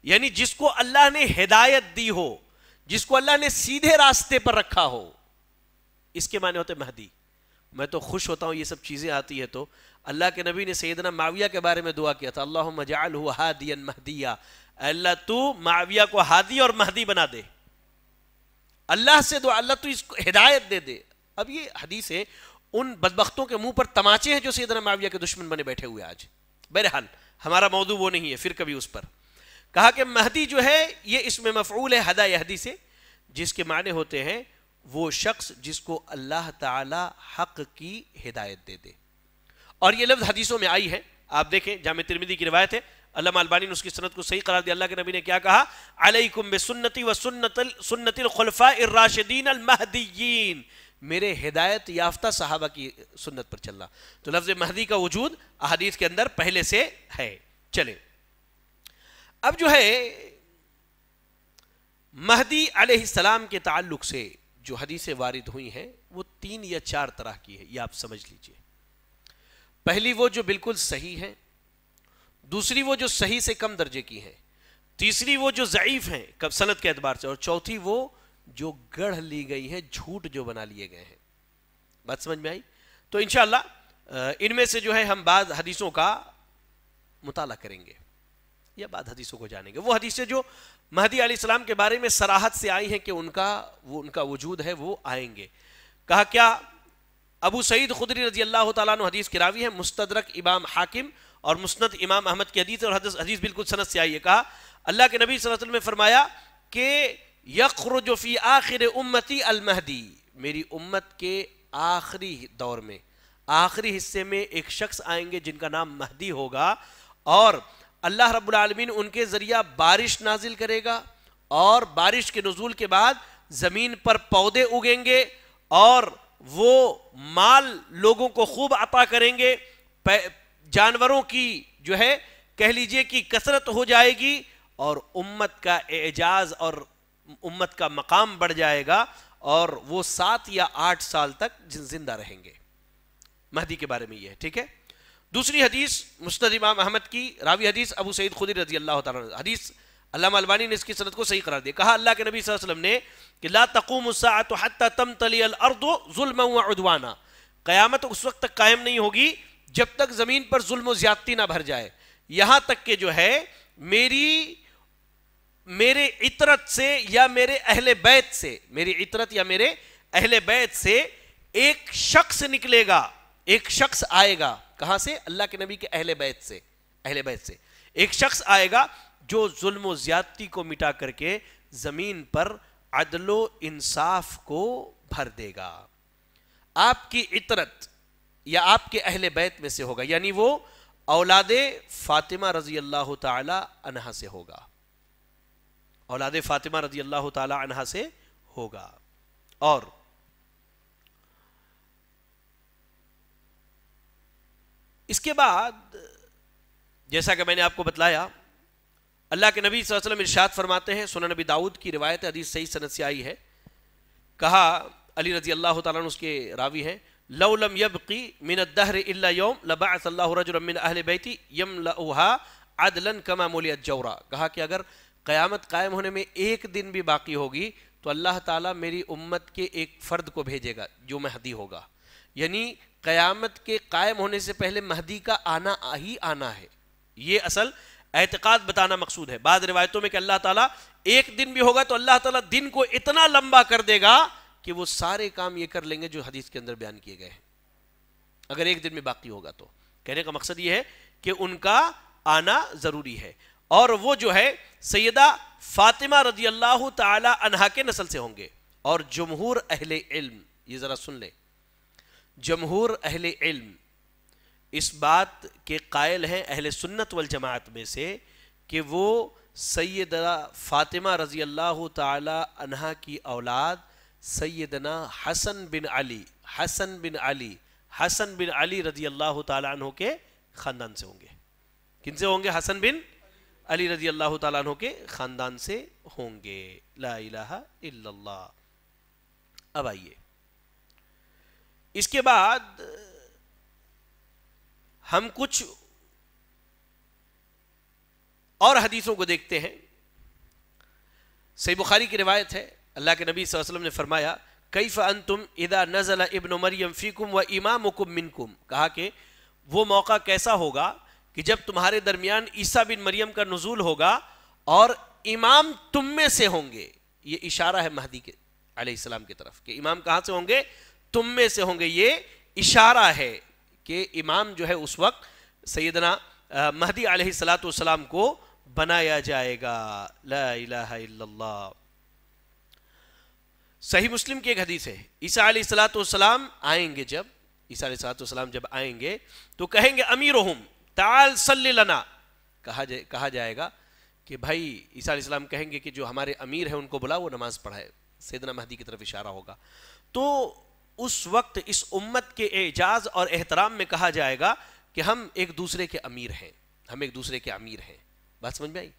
S2: یعنی جس کو اللہ نے ہدایت دی ہو، جس کو اللہ نے سیدھے راستے پر رکھا ہو، اس کے معنی ہوتے مہدی۔ میں تو خوش ہوتا ہوں یہ سب چیزیں آتی ہے تو اللہ کے نبی نے سیدنا معاویہ کے بارے میں دعا کیا تھا، اللہم اجعلہ ہادیا مہدیا، اللہ تو معاویہ کو ہادی اور مہدی بنا دے۔ اللہ سے دعا اللہ تو اس کو ہدایت دے دے. اب یہ حدیث ہے ان بدبختوں کے منہ پر تماچے ہیں جو سیدنا معاویہ کے دشمن بنے بیٹھے ہوئے آج. بہرحال ہمارا موضوع وہ نہیں ہے, پھر کبھی اس پر. کہا کہ مہدی جو ہے یہ اسم مفعول ہے ہدا یہدی سے, جس کے معنی ہوتے ہیں وہ شخص جس کو اللہ تعالی حق کی ہدایت دے دے. اور یہ لفظ حدیثوں میں آئی ہے, آپ دیکھیں جامع ترمذی کی روایت ہے, علامہ البانی نے اس کی سند کو صحیح قرار دیا. اللہ کے نبی نے کیا کہا؟ علیکم بسنتی و سنت الخلفاء الراشدین المہدیین, میرے ہدایت یافتہ صحابہ کی سنت پر چلنا. تو لفظ مہدی کا وجود احادیث کے اندر پہلے سے ہے. چلیں اب جو ہے مہدی علیہ السلام کے تعلق سے جو حدیثیں وارد ہوئی ہیں وہ 3 یا 4 طرح کی ہے, یہ آپ سمجھ لیجئے. پہلی وہ جو بالکل صحیح ہے, دوسری وہ جو صحیح سے کم درجے کی ہیں, تیسری وہ جو ضعیف ہیں سند کے اعتبار سے, اور چوتھی وہ جو گڑھ لی گئی ہے, جھوٹ جو بنا لیے گئے ہیں. بات سمجھ میں آئی؟ تو انشاءاللہ ان میں سے جو ہے ہم بعض حدیثوں کا مطالعہ کریں گے یا بعض حدیثوں کو جانیں گے. وہ حدیثیں جو مہدی علیہ السلام کے بارے میں صراحت سے آئی ہیں کہ ان کا وجود ہے, وہ آئیں گے. کہا کیا؟ ابو سعید خدری رضی اللہ تعالیٰ عنہ حدیث کی راوی ہے, مستدرک امام حاکم اور مسند امام احمد کی حدیث, اور حدیث بالکل سند سے آئی ہے. کہا اللہ کے نبی صلی اللہ علیہ وسلم نے فرمایا کہ یخرج فی آخر امتی المہدی, میری امت کے آخری دور میں, آخری حصے میں ایک شخص آئیں گے جن کا نام مہدی ہوگا, اور اللہ رب العالمین ان کے ذریعہ بارش نازل کرے گا, اور بارش کے نزول کے بعد زمین پر پودے اگیں گے, اور وہ مال لوگوں کو خوب عطا کریں گے, جانوروں کی جو ہے کہہ لیجئے کہ کثرت ہو جائے گی, اور امت کا اعجاز اور امت کا مقام بڑھ جائے گا, اور وہ 7 یا 8 سال تک زندہ رہیں گے. مہدی کے بارے میں یہ ہے. ٹھیک ہے. دوسری حدیث مسند امام احمد کی راوی حدیث ابو سعید خدری رضی اللہ تعالیٰ عنہ, حدیث علامہ البانی نے اس کی سند کو صحیح قرار دیا. کہا اللہ کے نبی صلی اللہ علیہ وسلم نے کہ لا تقوم الساعة حتى تمتلئ الارض ظلما وعدوانا, قیامت اس وقت تک قائم نہیں ہوگی جب تک زمین پر ظلم و زیادتی نہ بھر جائے, یہاں تک کہ جو ہے میرے عطرت سے یا میرے اہل بیت سے, میری عطرت یا میرے اہل بیت سے ایک شخص نکلے گا, ایک شخص آئے گا. کہاں سے؟ اللہ کے نبی کے اہل بیت سے. اہل بیت سے ایک شخص آئے گا جو ظلم و زیادتی کو مٹا کر کے زمین پر عدل و انصاف کو بھر دے گا. آپ کی عطرت یا آپ کے اہل بیت میں سے ہوگا, یعنی وہ اولاد فاطمہ رضی اللہ تعالی عنہا سے ہوگا, اولاد فاطمہ رضی اللہ تعالی عنہا سے ہوگا. اور اس کے بعد جیسا کہ میں نے آپ کو بتلایا, اللہ کے نبی صلی اللہ علیہ وسلم ارشاد فرماتے ہیں, سنن نبی داؤد کی روایت حدیث صحیح سند سے آئی ہے. کہا علی رضی اللہ تعالیٰ عنہ اس کے راوی ہیں, لو لم يبقي من الدهر الا يوم لبعث الله رجلا من اهل بيتي يملأها عدلا كما ملئت جورا. کہا کہ اگر قیامت قائم ہونے میں ایک دن بھی باقی ہوگی تو اللہ تعالیٰ میری امت کے ایک فرد کو بھیجے گا جو مہدی ہوگا. یعنی قیامت کے قائم ہونے سے پہلے مہدی کا آنا ہی آنا ہے, یہ اصل اعتقاد بتانا مقصود ہے. بعض روایتوں میں کہ اللہ تعالیٰ ایک دن بھی ہوگا تو اللہ تعالیٰ دن کو اتنا لمبا کر دے گا کہ وہ سارے کام یہ کر لیں گے جو حدیث کے اندر بیان کیے گئے ہیں, اگر ایک دن میں باقی ہوگا تو. کہنے کا مقصد یہ ہے کہ ان کا آنا ضروری ہے, اور وہ جو ہے سیدہ فاطمہ رضی اللہ تعالی عنہا کے نسل سے ہوں گے. اور جمہور اہل علم, یہ ذرا سن لیں, جمہور اہل علم اس بات کے قائل ہیں اہل سنت والجماعت میں سے کہ وہ سیدہ فاطمہ رضی اللہ تعالی عنہا کی اولاد سیدنا حسن بن علی رضی اللہ تعالی عنہ کے خاندان سے ہوں گے. کن سے ہوں گے؟ حسن بن علی رضی اللہ تعالیٰ عنہ کے خاندان سے ہوں گے. لا الہ الا اللہ. اب آئیے اس کے بعد ہم کچھ اور حدیثوں کو دیکھتے ہیں. صحیح بخاری کی روایت ہے, اللہ کے نبی صلی اللہ علیہ وسلم نے فرمایا کیف انتم اذا نزل ابن مریم فیکم و امامکم منکم. کہا کہ وہ موقع کیسا ہوگا کہ جب تمہارے درمیان عیسیٰ بن مریم کا نزول ہوگا اور امام تم میں سے ہوں گے. یہ اشارہ ہے مہدی کے علیہ السلام کی طرف کہ امام کہاں سے ہوں گے؟ تم میں سے ہوں گے. یہ اشارہ ہے کہ امام جو ہے اس وقت سیدنا مہدی علیہ السلام کو بنایا جائے گا. لا الہ الا اللہ. صحیح مسلم کی ایک حدیث ہے, عیسیٰ علیہ السلام آئیں گے, جب عیسیٰ علیہ السلام جب آئیں گے تو کہیں گے امیرہم تعال صلی لنا. کہا جائے گا کہ بھائی عیسیٰ علیہ السلام کہیں گے کہ جو ہمارے امیر ہیں ان کو بلا, وہ نماز پڑھائے. سیدنا مہدی کی طرف اشارہ ہوگا. تو اس وقت اس امت کے اعجاز اور احترام میں کہا جائے گا کہ ہم ایک دوسرے کے امیر ہیں, ہم ایک دوسرے کے امیر ہیں. بات سمجھ میں آئی؟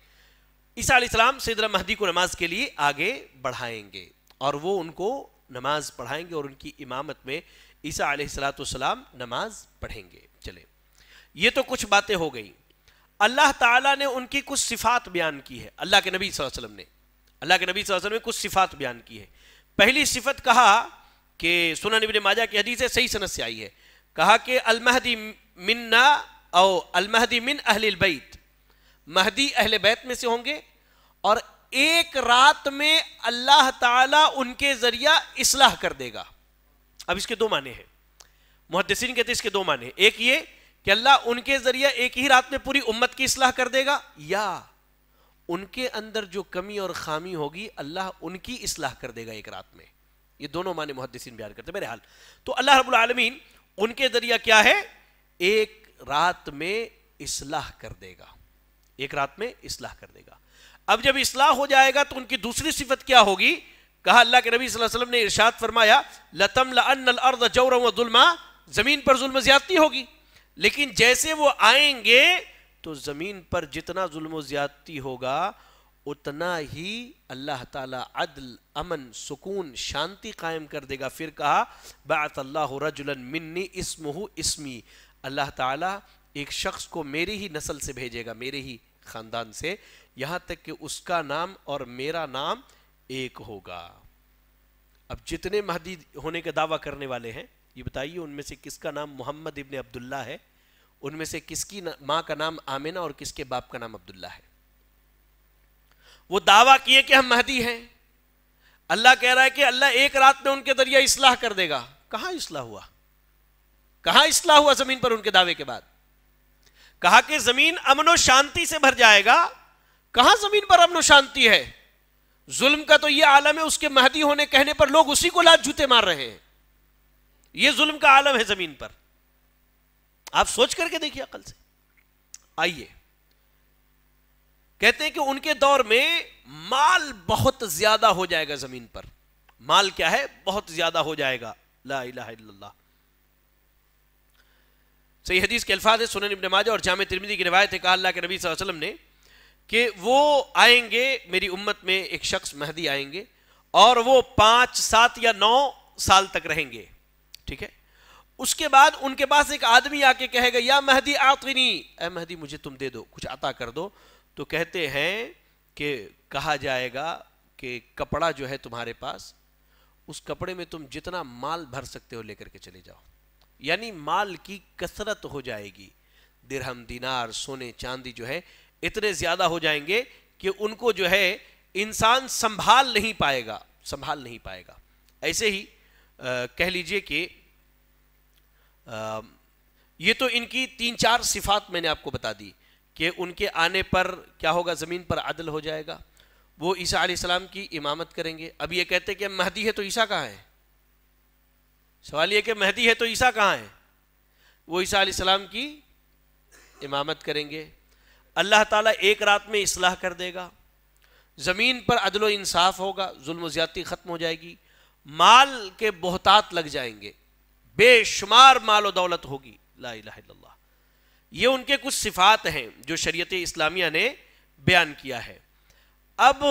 S2: عیسیٰ علیہ السلام سیدنا مہدی کو نماز کے لیے آگے بڑھائیں گے اور وہ ان کو نماز پڑھائیں گے اور ان کی امامت میں عیسیٰ علیہ السلام نماز پڑھیں گے. چلے, یہ تو کچھ باتیں ہو گئی. اللہ تعالیٰ نے ان کی کچھ صفات بیان کی ہے. اللہ کے نبی صلی اللہ علیہ وسلم نے کچھ صفات بیان کی ہے. پہلی صفت کہا کہ سنن ابن ماجہ کی حدیث ہے, صحیح سند سے آئی ہے, کہا کہ المہدی مننا او المہدی من اہل البیت, مہدی اہل بیت میں سے ہوں گے اور ایک رات میں اللہ تعالیٰ ان کے ذریعہ اصلاح کر دے گا. اب اس کے دو معنی ہیں, محدثین کہتے ہیں اس کے دو معنی. ایک یہ کہ اللہ ان کے ذریعہ ایک ہی رات میں پوری امت کی اصلاح کر دے گا, یا ان کے اندر جو کمی اور خامی ہوگی اللہ ان کی اصلاح کر دے گا ایک رات میں. یہ دونوں معنی محدثین بیان کرتے ہیں. بہرحال تو اللہ رب العالمین ان کے ذریعہ کیا ہے, ایک رات میں اصلاح کر دے گا, ایک رات میں اصلاح کر دے گا. اب جب اصلاح ہو جائے گا تو ان کی دوسری صفت کیا ہوگی؟ کہا اللہ کے نبی صلی اللہ علیہ وسلم نے ارشاد فرمایا لَتَمْلَأَنَّ الْأَرْضَ جَوْرًا وَظُلْمًا, زمین پر ظلم و زیادتی ہوگی. لیکن جیسے وہ آئیں گے تو زمین پر جتنا ظلم و زیادتی ہوگا اتنا ہی اللہ تعالیٰ عدل, امن, سکون, شانتی قائم کر دے گا. پھر کہا بعث اللہ رجلا منی اسمہ اسمی, اللہ تعالیٰ ایک شخص کو میری ہی نسل سے بھیجے گا, میرے ہی خاندان سے, یہاں تک کہ اس کا نام اور میرا نام ایک ہوگا. اب جتنے مہدی ہونے کا دعویٰ کرنے والے ہیں یہ بتائیے ان میں سے کس کا نام محمد ابن عبداللہ ہے, ان میں سے کس کی ماں کا نام آمنہ اور کس کے باپ کا نام عبداللہ ہے؟ وہ دعویٰ کیے کہ ہم مہدی ہیں. اللہ کہہ رہا ہے کہ اللہ ایک رات میں ان کے ذریعہ اصلاح کر دے گا. کہاں اصلاح ہوا؟ کہاں اصلاح ہوا زمین پر ان کے دعوے کے بعد؟ کہا کہ زمین امن و شانتی سے بھر جائے گا. کہاں زمین پر امن و شانتی ہے؟ ظلم کا تو یہ عالم ہے, اس کے مہدی ہونے کہنے پر لوگ اسی کو لات جوتے مار رہے ہیں. یہ ظلم کا عالم ہے زمین پر. آپ سوچ کر کے دیکھیے عقل سے. آئیے, کہتے ہیں کہ ان کے دور میں مال بہت زیادہ ہو جائے گا زمین پر. مال کیا ہے؟ بہت زیادہ ہو جائے گا. لا الہ الا اللہ. صحیح حدیث کے الفاظ ہے, سنن ابن ماجہ اور جامع ترمذی کی روایت ہے, کہا اللہ کے نبی صلی اللہ علیہ وسلم نے کہ وہ آئیں گے, میری امت میں ایک شخص مہدی آئیں گے اور وہ 5, 7 یا 9 سال تک رہیں گے. ٹھیک ہے, اس کے بعد ان کے پاس ایک آدمی آ کے کہے گا یا مہدی آتنی, اے مہدی مجھے تم دے دو, کچھ عطا کر دو. تو کہتے ہیں کہ کہا جائے گا کہ کپڑا جو ہے تمہارے پاس, اس کپڑے میں تم جتنا مال بھر سکتے ہو لے کر کے چلے جاؤ. یعنی مال کی کثرت ہو جائے گی, درہم, دینار, سونے, چاندی جو ہے اتنے زیادہ ہو جائیں گے کہ ان کو جو ہے انسان سنبھال نہیں پائے گا. ایسے ہی کہہ لیجئے کہ یہ تو ان کی 3-4 صفات میں نے آپ کو بتا دی کہ ان کے آنے پر کیا ہوگا, زمین پر عدل ہو جائے گا, وہ عیسیٰ علیہ السلام کی امامت کریں گے. اب یہ کہتے ہیں کہ مہدی ہے تو عیسیٰ کہاں ہے؟ سوال یہ کہ مہدی ہے تو عیسیٰ کہاں ہے؟ وہ عیسیٰ علیہ السلام کی امامت کریں گے. اللہ تعالیٰ ایک رات میں اصلاح کر دے گا, زمین پر عدل و انصاف ہوگا, ظلم و زیادتی ختم ہو جائے گی, مال کے بہتات لگ جائیں گے, بے شمار مال و دولت ہوگی. لا الہ الا اللہ. یہ ان کے کچھ صفات ہیں جو شریعت اسلامیہ نے بیان کیا ہے. اب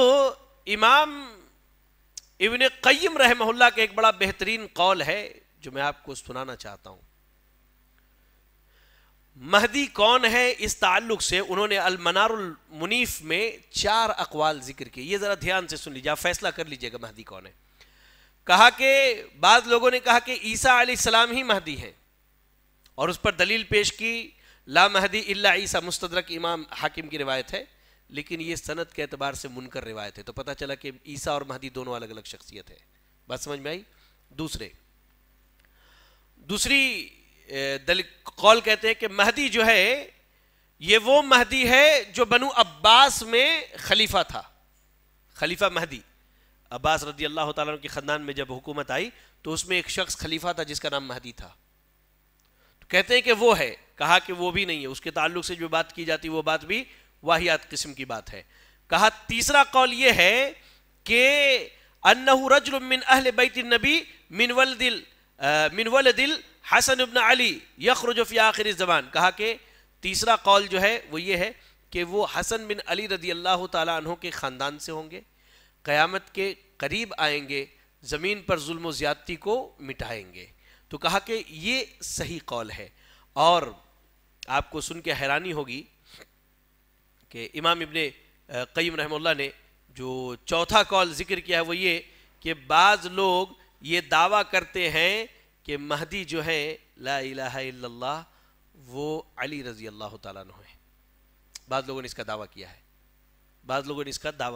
S2: امام ابن قیم رحمہ اللہ کا ایک بڑا بہترین قول ہے جو میں آپ کو سنانا چاہتا ہوں. مہدی کون ہے اس تعلق سے انہوں نے المنار المنیف میں 4 اقوال ذکر کیے. یہ ذرا دھیان سے سن لیجیے, آپ فیصلہ کر لیجیے گا مہدی کون ہے. کہا کہ بعض لوگوں نے کہا کہ عیسیٰ علیہ السلام ہی مہدی ہیں اور اس پر دلیل پیش کی لا مہدی الا عیسیٰ, مستدرک امام حاکم کی روایت ہے, لیکن یہ سند کے اعتبار سے منکر روایت ہے. تو پتہ چلا کہ عیسیٰ اور مہدی دونوں الگ الگ شخصیت ہے. بات سمجھ میں آئی؟ دوسری قول کہتے ہیں کہ مہدی جو ہے یہ وہ مہدی ہے جو بنو عباس میں خلیفہ تھا. خلیفہ مہدی، عباس رضی اللہ تعالیٰ عنہ کے خاندان میں جب حکومت آئی تو اس میں ایک شخص خلیفہ تھا جس کا نام مہدی تھا. تو کہتے ہیں کہ وہ ہے. کہا کہ وہ بھی نہیں ہے، اس کے تعلق سے جو بات کی جاتی وہ بات بھی واہیات قسم کی بات ہے. کہا تیسرا قول یہ ہے کہ انہ رجل من اہل بیت النبی من ولد حسن ابن علی یخرج فی آخر الزمان. کہا کہ تیسرا قول جو ہے وہ یہ ہے کہ وہ حسن بن علی رضی اللہ تعالیٰ عنہ کے خاندان سے ہوں گے، قیامت کے قریب آئیں گے، زمین پر ظلم و زیادتی کو مٹائیں گے. تو کہا کہ یہ صحیح قول ہے. اور آپ کو سن کے حیرانی ہوگی کہ امام ابن قیم رحمہ اللہ نے جو چوتھا قول ذکر کیا ہے وہ یہ کہ بعض لوگ یہ دعویٰ کرتے ہیں کہ مہدی جو ہے لا الہ الا اللہ وہ علی رضی اللہ تعالیٰ عنہ ہے. بعض لوگوں نے اس کا دعویٰ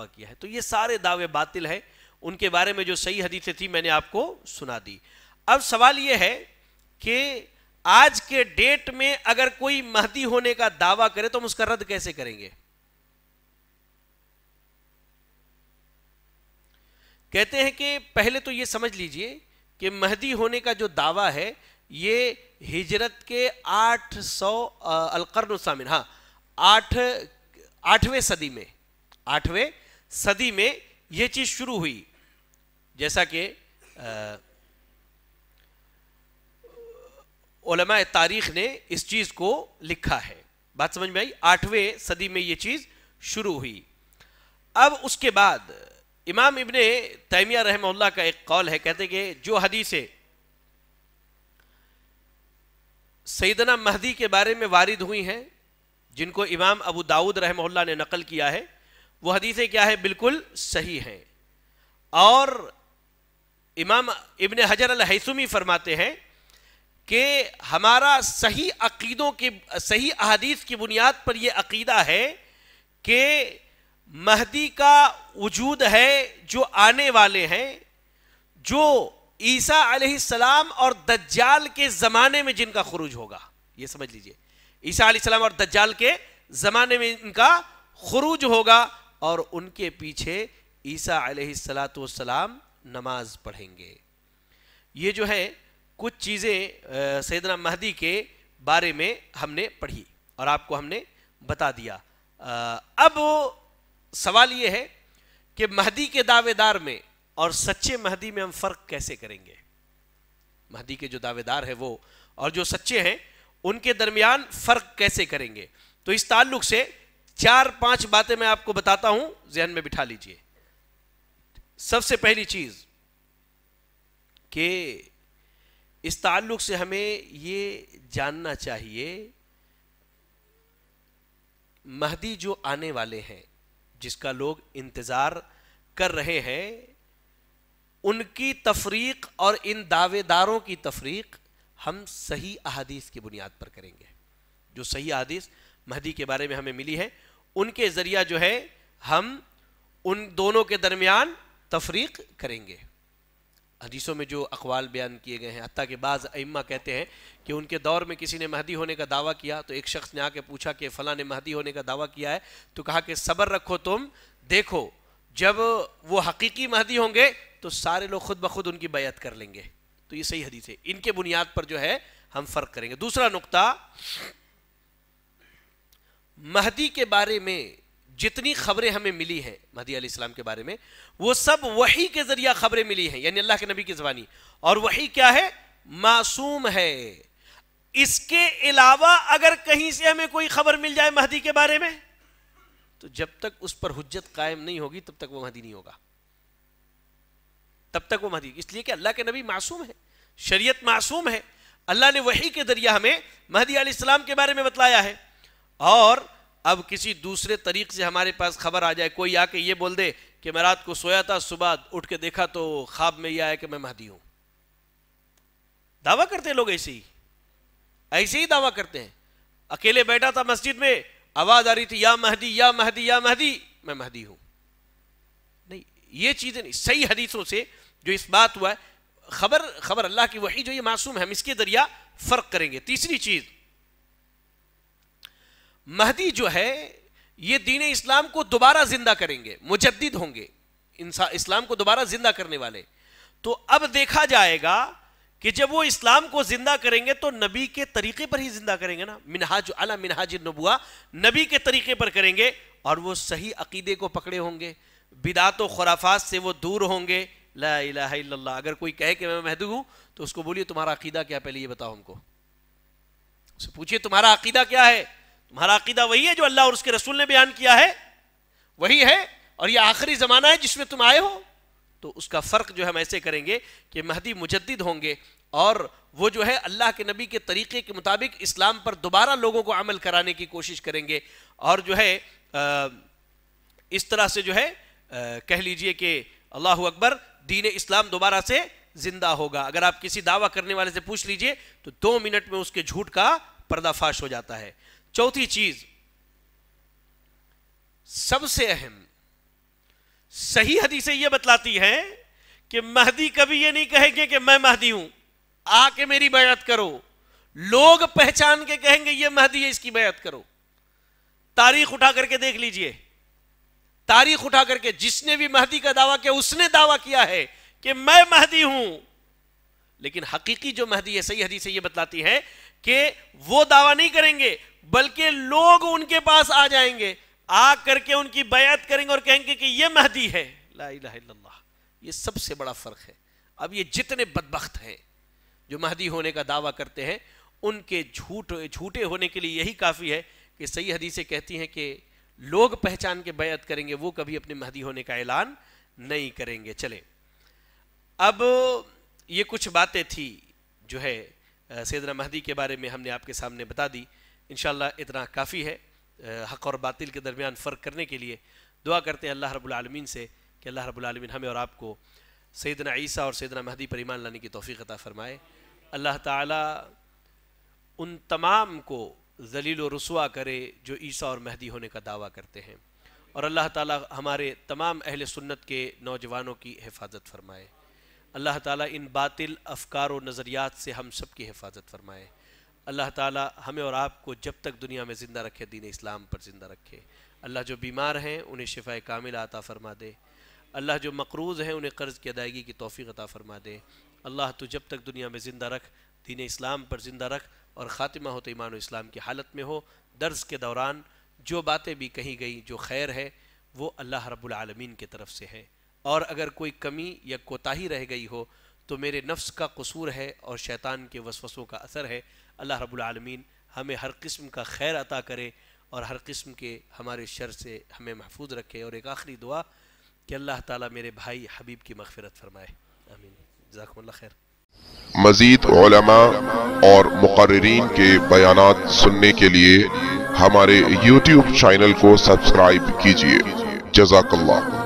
S2: کیا ہے. تو یہ سارے دعوے باطل ہیں. ان کے بارے میں جو صحیح حدیثیں تھی میں نے آپ کو سنا دی. اب سوال یہ ہے کہ آج کے ڈیٹ میں اگر کوئی مہدی ہونے کا دعویٰ کرے تو ہم اس کا رد کیسے کریں گے؟ کہتے ہیں کہ پہلے تو یہ سمجھ لیجئے کہ مہدی ہونے کا جو دعویٰ ہے یہ ہجرت کے 800 القرن الثامن آٹھویں صدی میں یہ چیز شروع ہوئی. جیسا کہ علماء تاریخ نے اس چیز کو لکھا ہے. بات سمجھ میں آئی؟ 8ویں صدی میں یہ چیز شروع ہوئی. اب اس کے بعد امام ابن تیمیہ رحمہ اللہ کا ایک قول ہے. کہتے کہ جو حدیثیں سیدنا مہدی کے بارے میں وارد ہوئی ہیں جن کو امام ابو داؤد رحمہ اللہ نے نقل کیا ہے وہ حدیثیں کیا ہے؟ بالکل صحیح ہیں. اور امام ابن حجر الہیثمی فرماتے ہیں کہ ہمارا صحیح احادیث کی بنیاد پر یہ عقیدہ ہے کہ مہدی کا وجود ہے جو آنے والے ہیں، جو عیسیٰ علیہ السلام اور دجال کے زمانے میں جن کا خروج ہوگا. یہ سمجھ لیجئے عیسیٰ علیہ السلام اور دجال کے زمانے میں ان کا خروج ہوگا اور ان کے پیچھے عیسیٰ علیہ السلام نماز پڑھیں گے. یہ جو ہے کچھ چیزیں سیدنا مہدی کے بارے میں ہم نے پڑھی اور آپ کو ہم نے بتا دیا. اب سوال یہ ہے کہ مہدی کے دعوے دار میں اور سچے مہدی میں ہم فرق کیسے کریں گے؟ مہدی کے جو دعوے دار ہیں وہ اور جو سچے ہیں ان کے درمیان فرق کیسے کریں گے؟ تو اس تعلق سے 4-5 باتیں میں آپ کو بتاتا ہوں، ذہن میں بٹھا لیجئے. سب سے پہلی چیز کہ اس تعلق سے ہمیں یہ جاننا چاہیے مہدی جو آنے والے ہیں جس کا لوگ انتظار کر رہے ہیں ان کی تفریق اور ان دعوے داروں کی تفریق ہم صحیح احادیث کی بنیاد پر کریں گے. جو صحیح احادیث مہدی کے بارے میں ہمیں ملی ہے ان کے ذریعہ جو ہے ہم ان دونوں کے درمیان تفریق کریں گے. حدیثوں میں جو اقوال بیان کیے گئے ہیں، حتیٰ کہ بعض ائمہ کہتے ہیں کہ ان کے دور میں کسی نے مہدی ہونے کا دعویٰ کیا تو ایک شخص نے آ کے پوچھا کہ فلاں نے مہدی ہونے کا دعویٰ کیا ہے، تو کہا کہ صبر رکھو، تم دیکھو جب وہ حقیقی مہدی ہوں گے تو سارے لوگ خود بخود ان کی بیعت کر لیں گے. تو یہ صحیح حدیث ہے، ان کے بنیاد پر جو ہے ہم فرق کریں گے. دوسرا نقطہ، مہدی کے بارے میں جتنی خبریں ہمیں ملی ہیں مہدی علیہ السلام کے بارے میں وہ سب وحی کے ذریعہ خبریں ملی ہیں، یعنی اللہ کے نبی کی زبانی. اور وحی کیا ہے؟ معصوم ہے. اس کے علاوہ اگر کہیں سے ہمیں کوئی خبر مل جائے مہدی کے بارے میں تو جب تک اس پر حجت قائم نہیں ہوگی تب تک وہ مہدی نہیں ہوگا. تب تک وہ مہدی، اس لیے کہ اللہ کے نبی معصوم ہے، شریعت معصوم ہے. اللہ نے وحی کے ذریعہ ہمیں مہدی علیہ السلام کے بارے میں بتلایا ہے. اور اب کسی دوسرے طریق سے ہمارے پاس خبر آ جائے، کوئی آ کے یہ بول دے کہ میں رات کو سویا تھا، صبح اٹھ کے دیکھا تو خواب میں یہ آیا کہ میں مہدی ہوں. دعویٰ کرتے ہیں لوگ ایسے ہی دعویٰ کرتے ہیں. اکیلے بیٹھا تھا مسجد میں، آواز آ رہی تھی یا مہدی یا مہدی یا مہدی، میں مہدی ہوں. نہیں، یہ چیزیں نہیں. صحیح حدیثوں سے جو اس بات ہوا ہے خبر اللہ کی وحی جو یہ معصوم ہے، ہم اس کے ذریعہ فرق کریں گے۔ تیسری چیز، مہدی جو ہے یہ دین اسلام کو دوبارہ زندہ کریں گے، مجدد ہوں گے، اسلام کو دوبارہ زندہ کرنے والے۔ تو اب دیکھا جائے گا کہ جب وہ اسلام کو زندہ کریں گے تو نبی کے طریقے پر ہی زندہ کریں گے نا، منہاج علی منہاج النبوہ، نبی کے طریقے پر کریں گے، اور وہ صحیح عقیدے کو پکڑے ہوں گے، بدعات و خرافات سے وہ دور ہوں گے۔ لا الہ الا اللہ۔ اگر کوئی کہے کہ میں مہدی ہوں تو اس کو بولیے تمہارا عقیدہ کیا، پہلے یہ بتاؤ ہم کو، اس سے پوچھئے تمہارا عقیدہ کیا ہے؟ تمہارا عقیدہ وہی ہے جو اللہ اور اس کے رسول نے بیان کیا ہے، وہی ہے، اور یہ آخری زمانہ ہے جس میں تم آئے ہو۔ تو اس کا فرق جو ہم ایسے کریں گے کہ مہدی مجدد ہوں گے، اور وہ جو ہے اللہ کے نبی کے طریقے کے مطابق اسلام پر دوبارہ لوگوں کو عمل کرانے کی کوشش کریں گے، اور جو ہے اس طرح سے جو ہے کہہ لیجئے کہ اللہ اکبر، دین اسلام دوبارہ سے زندہ ہوگا۔ اگر آپ کسی دعویٰ کرنے والے سے پوچھ لیجئے تو 2 منٹ میں اس کے جھوٹ کا پردہ فاش ہو جاتا ہے۔ چوتھی چیز، سب سے اہم، صحیح حدیثیں یہ بتلاتی ہے کہ مہدی کبھی یہ نہیں کہیں گے کہ میں مہدی ہوں، آ کے میری بیعت کرو، لوگ پہچان کے کہیں گے یہ مہدی ہے، اس کی بیعت کرو۔ تاریخ اٹھا کر کے دیکھ لیجئے، تاریخ اٹھا کر کے جس نے بھی مہدی کا دعویٰ کیا اس نے دعویٰ کیا ہے کہ میں مہدی ہوں، لیکن حقیقی جو مہدی ہے، صحیح حدیث یہ بتلاتی ہے کہ وہ دعویٰ نہیں کریں گے، بلکہ لوگ ان کے پاس آ جائیں گے، آ کر کے ان کی بیعت کریں گے اور کہیں گے کہ یہ مہدی ہے۔ لا الہ الا اللہ۔ یہ سب سے بڑا فرق ہے۔ اب یہ جتنے بدبخت ہیں جو مہدی ہونے کا دعویٰ کرتے ہیں، ان کے جھوٹے ہونے کے لیے یہی کافی ہے کہ صحیح حدیثیں کہتی ہیں کہ لوگ پہچان کے بیعت کریں گے، وہ کبھی اپنے مہدی ہونے کا اعلان نہیں کریں گے۔ چلیں، اب یہ کچھ باتیں تھی جو ہے سیدنا مہدی کے بارے میں ہم نے آپ کے سامنے بتا دی۔ انشاءاللہ اتنا کافی ہے حق اور باطل کے درمیان فرق کرنے کے لیے۔ دعا کرتے ہیں اللہ رب العالمین سے کہ اللہ رب العالمین ہمیں اور آپ کو سیدنا عیسیٰ اور سیدنا مہدی پر ایمان لانے کی توفیق عطا فرمائے۔ اللہ تعالی ان تمام کو ذلیل و رسوا کرے جو عیسیٰ اور مہدی ہونے کا دعویٰ کرتے ہیں، اور اللہ تعالی ہمارے تمام اہل سنت کے نوجوانوں کی حفاظت فرمائے۔ اللہ تعالیٰ ان باطل افکار و نظریات سے ہم سب کی حفاظت فرمائے۔ اللہ تعالیٰ ہمیں اور آپ کو جب تک دنیا میں زندہ رکھے دین اسلام پر زندہ رکھے۔ اللہ جو بیمار ہیں انہیں شفاء کاملہ عطا فرما دے۔ اللہ جو مقروض ہیں انہیں قرض کی ادائیگی کی توفیق عطا فرما دے۔ اللہ تو جب تک دنیا میں زندہ رکھ، دین اسلام پر زندہ رکھ، اور خاتمہ ہو تو ایمان و اسلام کی حالت میں ہو۔ درس کے دوران جو باتیں بھی کہی گئی جو خیر ہے وہ اللہ رب العالمین کی طرف سے ہے، اور اگر کوئی کمی یا کوتاہی رہ گئی ہو تو میرے نفس کا قصور ہے اور شیطان کے وسوسوں کا اثر ہے۔ اللہ رب العالمین ہمیں ہر قسم کا خیر عطا کرے اور ہر قسم کے ہمارے شر سے ہمیں محفوظ رکھے۔ اور ایک آخری دعا کہ اللہ تعالیٰ میرے بھائی حبیب کی مغفرت فرمائے، آمین۔ جزاکم اللہ خیر۔
S3: مزید علماء اور مقررین کے بیانات سننے کے لیے ہمارے YouTube چینل کو سبسکرائب کیجیے۔ جزاک اللہ۔